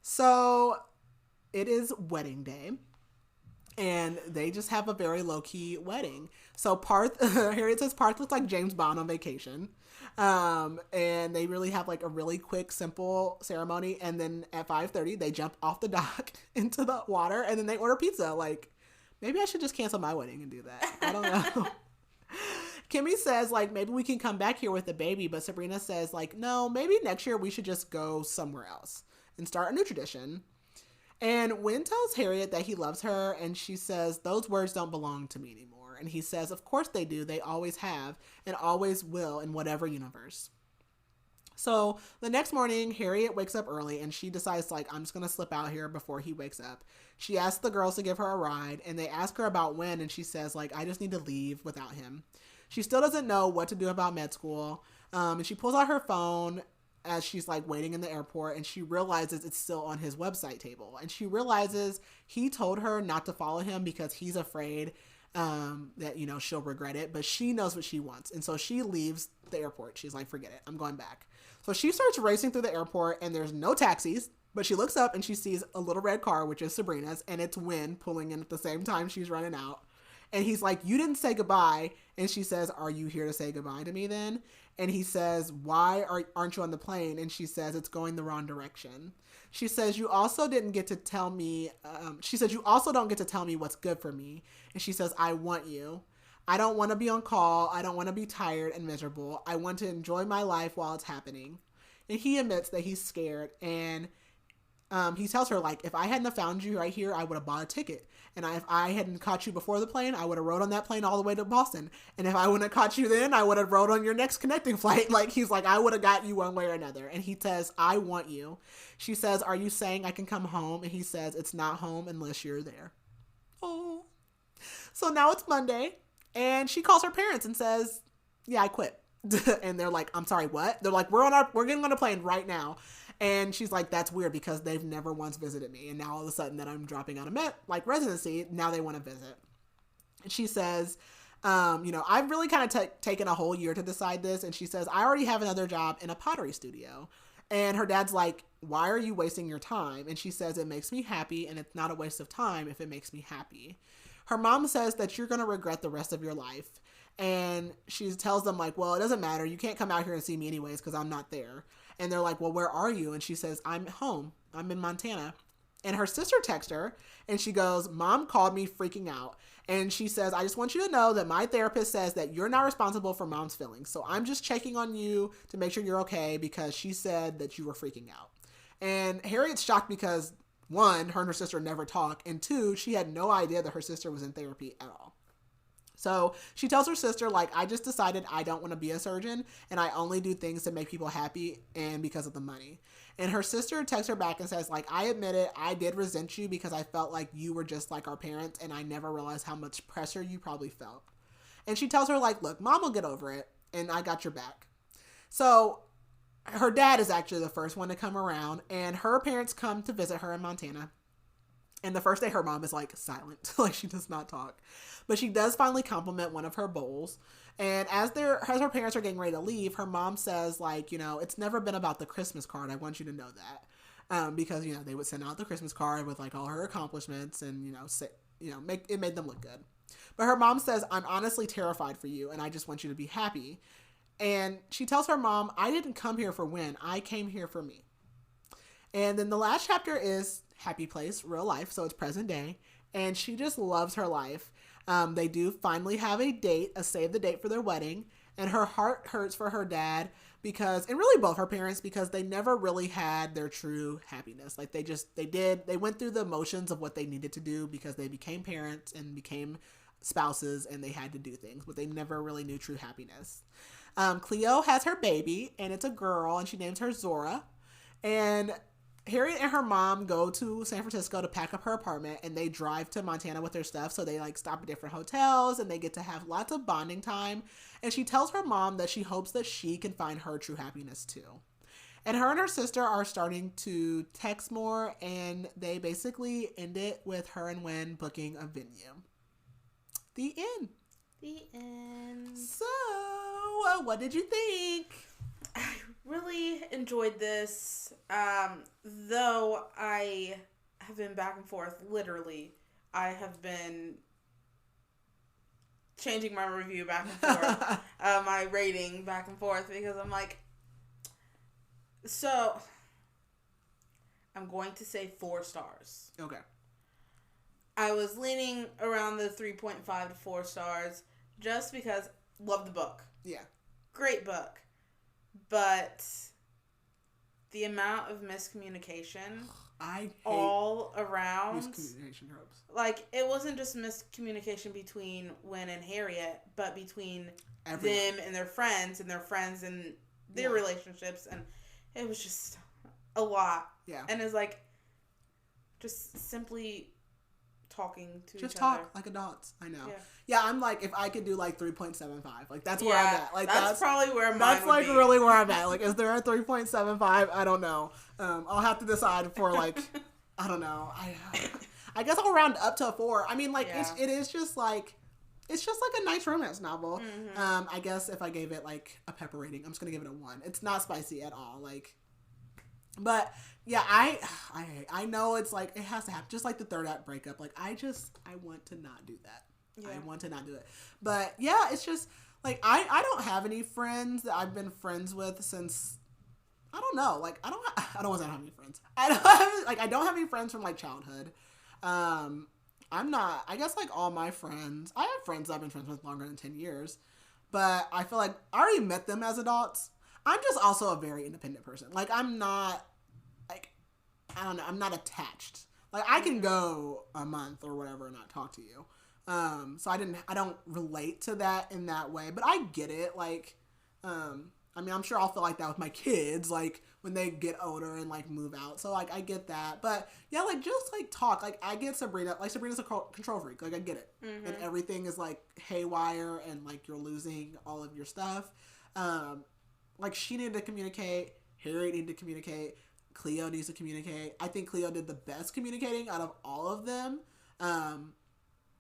Speaker 1: So it is wedding day. And they just have a very low-key wedding. So Parth, Harriet says Parth looks like James Bond on vacation. And they really have like a really quick, simple ceremony. And then at 5:30, they jump off the dock into the water and then they order pizza. Like, maybe I should just cancel my wedding and do that. I don't know. Kimmy says, like, maybe we can come back here with the baby. But Sabrina says, like, no, maybe next year we should just go somewhere else and start a new tradition. And Wyn tells Harriet that he loves her, and she says, those words don't belong to me anymore. And he says, of course they do. They always have and always will in whatever universe. So the next morning, Harriet wakes up early, and she decides, like, I'm just going to slip out here before he wakes up. She asks the girls to give her a ride, and they ask her about Wyn, and she says, like, I just need to leave without him. She still doesn't know what to do about med school, and she pulls out her phone as she's like waiting in the airport, and she realizes it's still on his website table, and she realizes he told her not to follow him because he's afraid that, you know, she'll regret it, but she knows what she wants. And so she leaves the airport. She's like, forget it, I'm going back. So she starts racing through the airport, and there's no taxis, but she looks up and she sees a little red car, which is Sabrina's, and it's Wyn pulling in at the same time she's running out. And he's like, you didn't say goodbye. And she says, are you here to say goodbye to me then? And he says, why aren't you on the plane? And she says, it's going the wrong direction. She says, you also didn't get to tell me, she says, you also don't get to tell me what's good for me. And she says, I want you. I don't want to be on call. I don't want to be tired and miserable. I want to enjoy my life while it's happening. And he admits that he's scared. And he tells her, like, if I hadn't have found you right here, I would have bought a ticket. And if I hadn't caught you before the plane, I would have rode on that plane all the way to Boston. And if I wouldn't have caught you then, I would have rode on your next connecting flight. Like, he's like, I would have got you one way or another. And he says, I want you. She says, are you saying I can come home? And he says, it's not home unless you're there. Oh. So now it's Monday, and she calls her parents and says, yeah, I quit. And they're like, I'm sorry, what? They're like, we're getting on a plane right now. And she's like, that's weird because they've never once visited me. And now all of a sudden that I'm dropping out of residency, now they want to visit. And she says, you know, I've really kind of taken a whole year to decide this. And she says, I already have another job in a pottery studio. And her dad's like, why are you wasting your time? And she says, it makes me happy, and it's not a waste of time if it makes me happy. Her mom says that you're going to regret the rest of your life. And she tells them, like, well, it doesn't matter. You can't come out here and see me anyways because I'm not there. And they're like, well, where are you? And she says, I'm home. I'm in Montana. And her sister texts her, and she goes, Mom called me freaking out. And she says, I just want you to know that my therapist says that you're not responsible for Mom's feelings. So I'm just checking on you to make sure you're okay because she said that you were freaking out. And Harriet's shocked because, one, her and her sister never talk, and two, she had no idea that her sister was in therapy at all. So she tells her sister, like, I just decided I don't want to be a surgeon, and I only do things to make people happy and because of the money. And her sister texts her back and says, like, I admit it, I did resent you because I felt like you were just like our parents, and I never realized how much pressure you probably felt. And she tells her, like, look, Mom will get over it, and I got your back. So her dad is actually the first one to come around, and her parents come to visit her in Montana. And the first day, her mom is, like, silent. Like, she does not talk. But she does finally compliment one of her bowls. And as her parents are getting ready to leave, her mom says, like, you know, it's never been about the Christmas card. I want you to know that. Because, you know, they would send out the Christmas card with, like, all her accomplishments and, it made them look good. But her mom says, I'm honestly terrified for you, and I just want you to be happy. And she tells her mom, I didn't come here for Wyn. I came here for me. And then the last chapter is happy place, real life, so it's present day, and she just loves her life. They do finally have a save the date for their wedding, and her heart hurts for her dad because, and really both her parents, because they never really had their true happiness. Like they went through the motions of what they needed to do because they became parents and became spouses and they had to do things, but they never really knew true happiness. Cleo has her baby, and it's a girl, and she names her Zora, and Harriet and her mom go to San Francisco to pack up her apartment, and they drive to Montana with their stuff. So they like stop at different hotels and they get to have lots of bonding time. And she tells her mom that she hopes that she can find her true happiness too. And her and her sister are starting to text more, and they basically end it with her and Wyn booking a venue. The end.
Speaker 2: The end.
Speaker 1: So, what did you think?
Speaker 2: I really enjoyed this, though I have been back and forth. Literally, I have been changing my review back and forth, my rating back and forth, because I'm like, so I'm going to say 4 stars.
Speaker 1: Okay.
Speaker 2: I was leaning around the 3.5 to 4 stars just because love the book.
Speaker 1: Yeah.
Speaker 2: Great book. But the amount of miscommunication
Speaker 1: I hate
Speaker 2: all around.
Speaker 1: Miscommunication tropes.
Speaker 2: Like, it wasn't just miscommunication between Wyn and Harriet, but between
Speaker 1: Everyone.
Speaker 2: them and their friends and their relationships. And it was just a lot.
Speaker 1: Yeah.
Speaker 2: And it's like, just simply talking to
Speaker 1: just
Speaker 2: each other.
Speaker 1: talk like adults. I know. Yeah, I'm like, if I could do like 3.75, like that's where I'm at. Like
Speaker 2: that's probably where mine
Speaker 1: that's
Speaker 2: would
Speaker 1: like
Speaker 2: be.
Speaker 1: really where I'm at. Like, is there a 3.75? I don't know. I'll have to decide for like, I don't know. I guess I'll round up to a 4. I mean, like it is just like, it's just like a nice romance novel. Mm-hmm. I guess if I gave it like a pepper rating, I'm just gonna give it a 1. It's not spicy at all. Like, but yeah, I know it's like it has to happen. Just like the third act breakup. Like I want to not do that. Yeah. I want to not do it. But yeah, it's just like I don't have any friends that I've been friends with since I don't know. Like I don't want to say I don't have any friends. I don't have any friends from like childhood. I'm not. I guess like all my friends. I have friends I've been friends with longer than 10 years, but I feel like I already met them as adults. I'm just also a very independent person. Like I'm not. Like I don't know. I'm not attached. Like I can go a month or whatever and not talk to you. So I don't relate to that in that way, but I get it. Like, I mean, I'm sure I'll feel like that with my kids, like when they get older and like move out. So like, I get that, but yeah, like just like talk, like I get Sabrina, like Sabrina's a control freak. Like I get it. Mm-hmm. And everything is like haywire and like you're losing all of your stuff. Like she needed to communicate. Harriet needed to communicate. Cleo needs to communicate. I think Cleo did the best communicating out of all of them.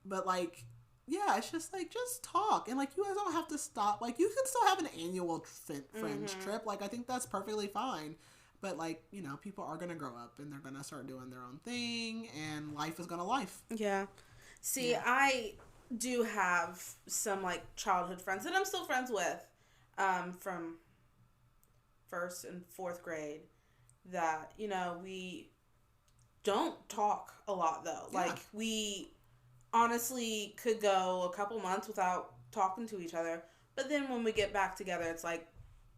Speaker 1: But like, yeah, it's just like, just talk. And like, you guys don't have to stop. Like, you can still have an annual friends trip. Like, I think that's perfectly fine. But, like, you know, people are going to grow up and they're going to start doing their own thing and life is going to life.
Speaker 2: Yeah. See, I do have some, like, childhood friends that I'm still friends with from 1st and 4th grade that, you know, we don't talk a lot, though.
Speaker 1: Yeah.
Speaker 2: Like, we honestly could go a couple months without talking to each other. But then when we get back together, it's like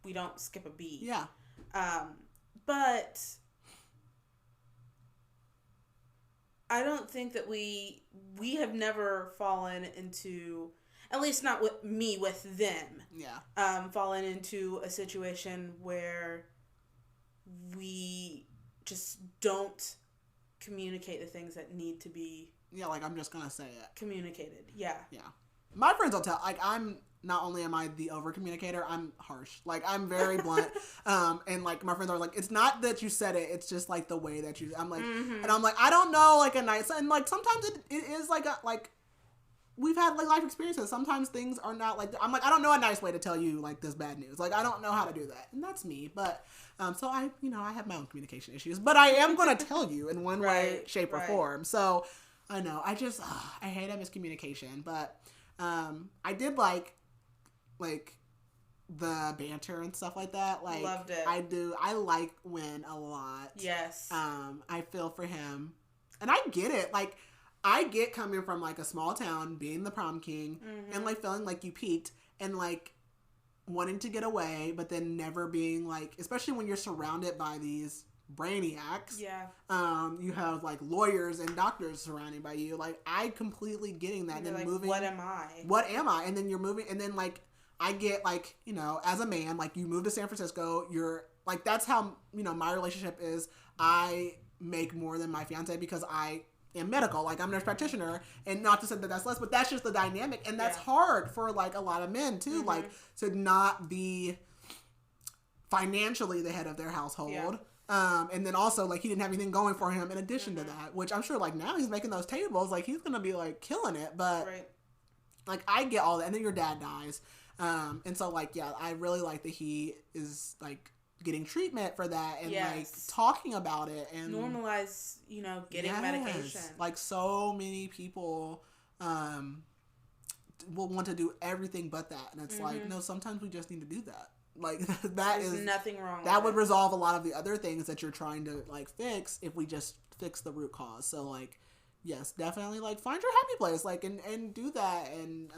Speaker 2: we don't skip a beat.
Speaker 1: Yeah.
Speaker 2: But I don't think that we have never fallen into, at least not with me, with them.
Speaker 1: Yeah.
Speaker 2: Fallen into a situation where we just don't communicate the things that need to be.
Speaker 1: Yeah, like, I'm just going to say it.
Speaker 2: Communicated. Yeah.
Speaker 1: Yeah. My friends will tell, like, not only am I the over communicator, I'm harsh. Like, I'm very blunt. And, like, my friends are like, it's not that you said it, it's just, like, the way that you, I'm like, and I'm like, I don't know, like, a nice, and, like, sometimes it is, like, we've had, like, life experiences. Sometimes things are not, like, I'm like, I don't know a nice way to tell you, like, this bad news. Like, I don't know how to do that. And that's me. But, so I have my own communication issues. But I am going to tell you in one way, shape, or form. So, I know. I just, I hate a miscommunication. But, I did like the banter and stuff like that. Like,
Speaker 2: loved it.
Speaker 1: I do. I like Wyn a lot.
Speaker 2: Yes.
Speaker 1: I feel for him, and I get it. Like, I get coming from, like, a small town, being the prom king, and, like, feeling like you peaked, and, like, wanting to get away, but then never being, like, especially when you're surrounded by these brainiacs.
Speaker 2: Yeah.
Speaker 1: You have, like, lawyers and doctors surrounding by you. Like, I completely getting that. And then
Speaker 2: like,
Speaker 1: moving.
Speaker 2: What am I?
Speaker 1: What am I? And then you're moving, and then, like, I get, like, you know, as a man, like, you move to San Francisco, you're, like, that's how, you know, my relationship is. I make more than my fiance because I am medical. Like, I'm a nurse practitioner, and not to say that that's less, but that's just the dynamic, and that's hard for, like, a lot of men, too, like, to not be financially the head of their household. Yeah. And then also, like, he didn't have anything going for him in addition to that, which I'm sure, like, now he's making those tables, like, he's gonna be, like, killing it, but, like, I get all that, and then your dad dies. And so, like, yeah, I really like that he is, like, getting treatment for that and, like, talking about it and
Speaker 2: normalize, you know, getting medication.
Speaker 1: Like, so many people, will want to do everything but that. And it's like, no, sometimes we just need to do that. Like, There's
Speaker 2: nothing wrong
Speaker 1: that would resolve a lot of the other things that you're trying to, like, fix if we just fix the root cause. So, like, yes, definitely, like, find your happy place, like, and do that. And,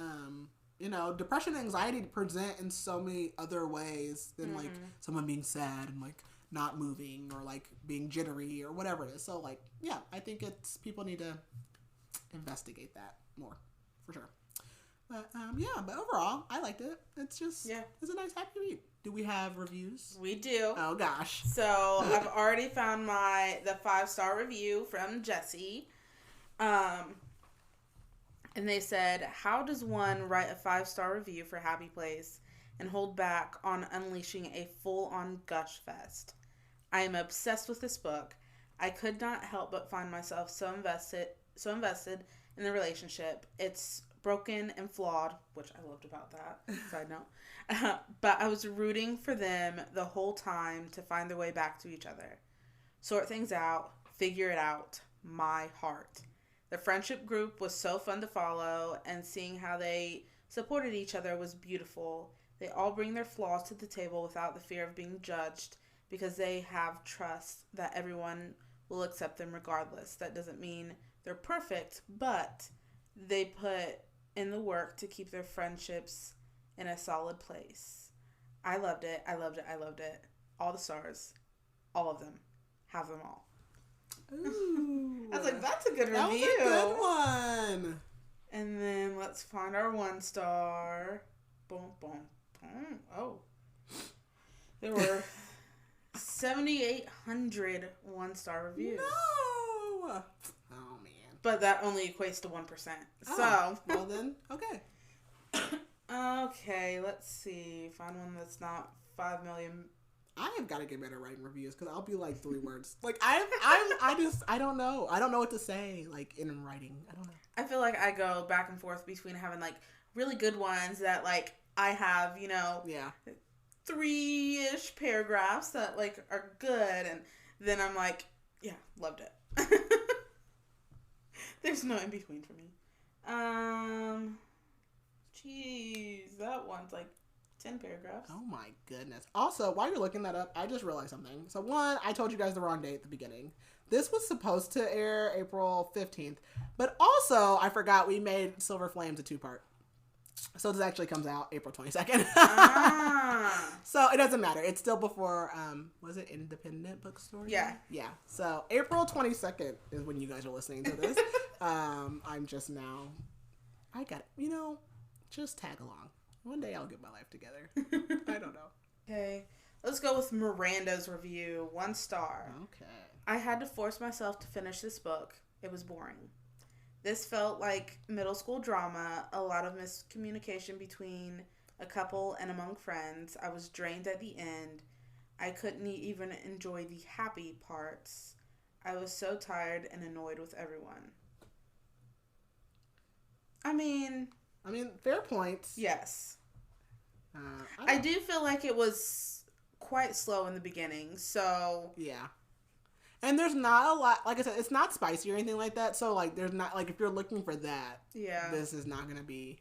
Speaker 1: you know, depression and anxiety present in so many other ways than, like, someone being sad and, like, not moving or, like, being jittery or whatever it is. So, like, yeah, I think people need to investigate that more, for sure. But, yeah, but overall, I liked it. It's just, it's a nice, happy read. Do we have reviews?
Speaker 2: We do.
Speaker 1: Oh, gosh.
Speaker 2: So, I've already found the 5-star review from Jesse. And they said, how does one write a 5-star review for Happy Place and hold back on unleashing a full-on gush fest? I am obsessed with this book. I could not help but find myself so invested in the relationship. It's broken and flawed, which I loved about that, side note. But I was rooting for them the whole time to find their way back to each other. Sort things out, figure it out, my heart. The friendship group was so fun to follow, and seeing how they supported each other was beautiful. They all bring their flaws to the table without the fear of being judged because they have trust that everyone will accept them regardless. That doesn't mean they're perfect, but they put in the work to keep their friendships in a solid place. I loved it. I loved it. I loved it. All the stars. All of them. Have them all.
Speaker 1: Ooh.
Speaker 2: I was like, that's a good review.
Speaker 1: That was a good one.
Speaker 2: And then let's find our 1-star. Boom, boom, boom. Oh. There were 7,800 1-star reviews.
Speaker 1: No! Oh, man.
Speaker 2: But that only equates to 1%.
Speaker 1: Oh,
Speaker 2: so.
Speaker 1: Well, then, okay.
Speaker 2: Okay, let's see. Find one that's not 5 million.
Speaker 1: I have got to get better writing reviews because I'll be like 3 words. Like, I don't know. I don't know what to say, like, in writing. I don't know.
Speaker 2: I feel like I go back and forth between having, like, really good ones that, like, I have, you know.
Speaker 1: Yeah.
Speaker 2: 3-ish paragraphs that like are good, and then I'm like, yeah, loved it. There's no in between for me. Jeez, that one's like 10 paragraphs.
Speaker 1: Oh my goodness. Also, while you're looking that up, I just realized something. So one, I told you guys the wrong date at the beginning. This was supposed to air April 15th, but also I forgot we made Silver Flames a 2-part. So this actually comes out April 22nd. So it doesn't matter. It's still before, was it Independent Bookstore?
Speaker 2: Yeah.
Speaker 1: Yeah. So April 22nd is when you guys are listening to this. I'm just now, I got it. You know, just tag along. One day I'll get my life together. I don't know.
Speaker 2: Okay. Let's go with Miranda's review. 1 star.
Speaker 1: Okay.
Speaker 2: I had to force myself to finish this book. It was boring. This felt like middle school drama, a lot of miscommunication between a couple and among friends. I was drained at the end. I couldn't even enjoy the happy parts. I was so tired and annoyed with everyone. I mean,
Speaker 1: fair points.
Speaker 2: yes. I do feel like it was quite slow in the beginning, so...
Speaker 1: Yeah. And there's not a lot, like I said, it's not spicy or anything like that, so, like, there's not, like, if you're looking for that,
Speaker 2: yeah,
Speaker 1: this is not going to be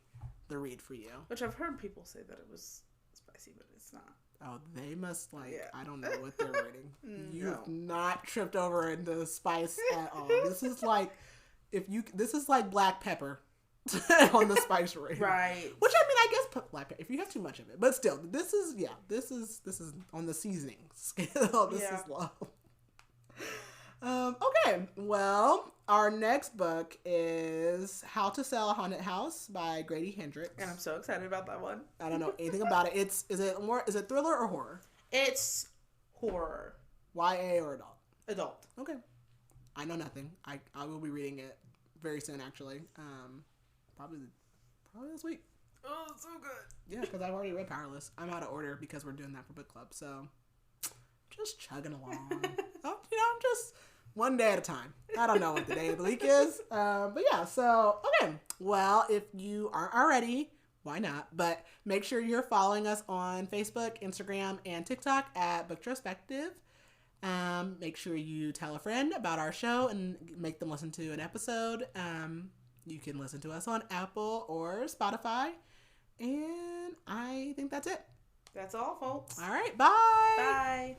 Speaker 1: the read for you.
Speaker 2: Which I've heard people say that it was spicy, but it's not.
Speaker 1: Oh, they must, like,
Speaker 2: Yeah.
Speaker 1: I don't know what they're reading. You
Speaker 2: No.
Speaker 1: have not tripped over into spice at all. This is like, this is like black pepper on the spice rating.
Speaker 2: Right.
Speaker 1: Which, I mean, I guess black pepper, if you have too much of it. But still, this is on the seasoning scale. This is low. Okay, well, our next book is How to Sell a Haunted House by Grady Hendrix.
Speaker 2: And I'm so excited about that one.
Speaker 1: I don't know anything about it. Is it thriller or horror?
Speaker 2: It's horror.
Speaker 1: YA or adult?
Speaker 2: Adult.
Speaker 1: Okay. I know nothing. I will be reading it very soon, actually. Probably this week.
Speaker 2: Oh, so good.
Speaker 1: Yeah, because I've already read Powerless. I'm out of order because we're doing that for book club, so just chugging along. I'm just one day at a time. I don't know what the day of the week is. But yeah, so, okay. Well, if you aren't already, why not? But make sure you're following us on Facebook, Instagram, and TikTok at Booktrospective. Make sure you tell a friend about our show and make them listen to an episode. You can listen to us on Apple or Spotify. And I think that's it.
Speaker 2: That's all, folks.
Speaker 1: All right. Bye.
Speaker 2: Bye.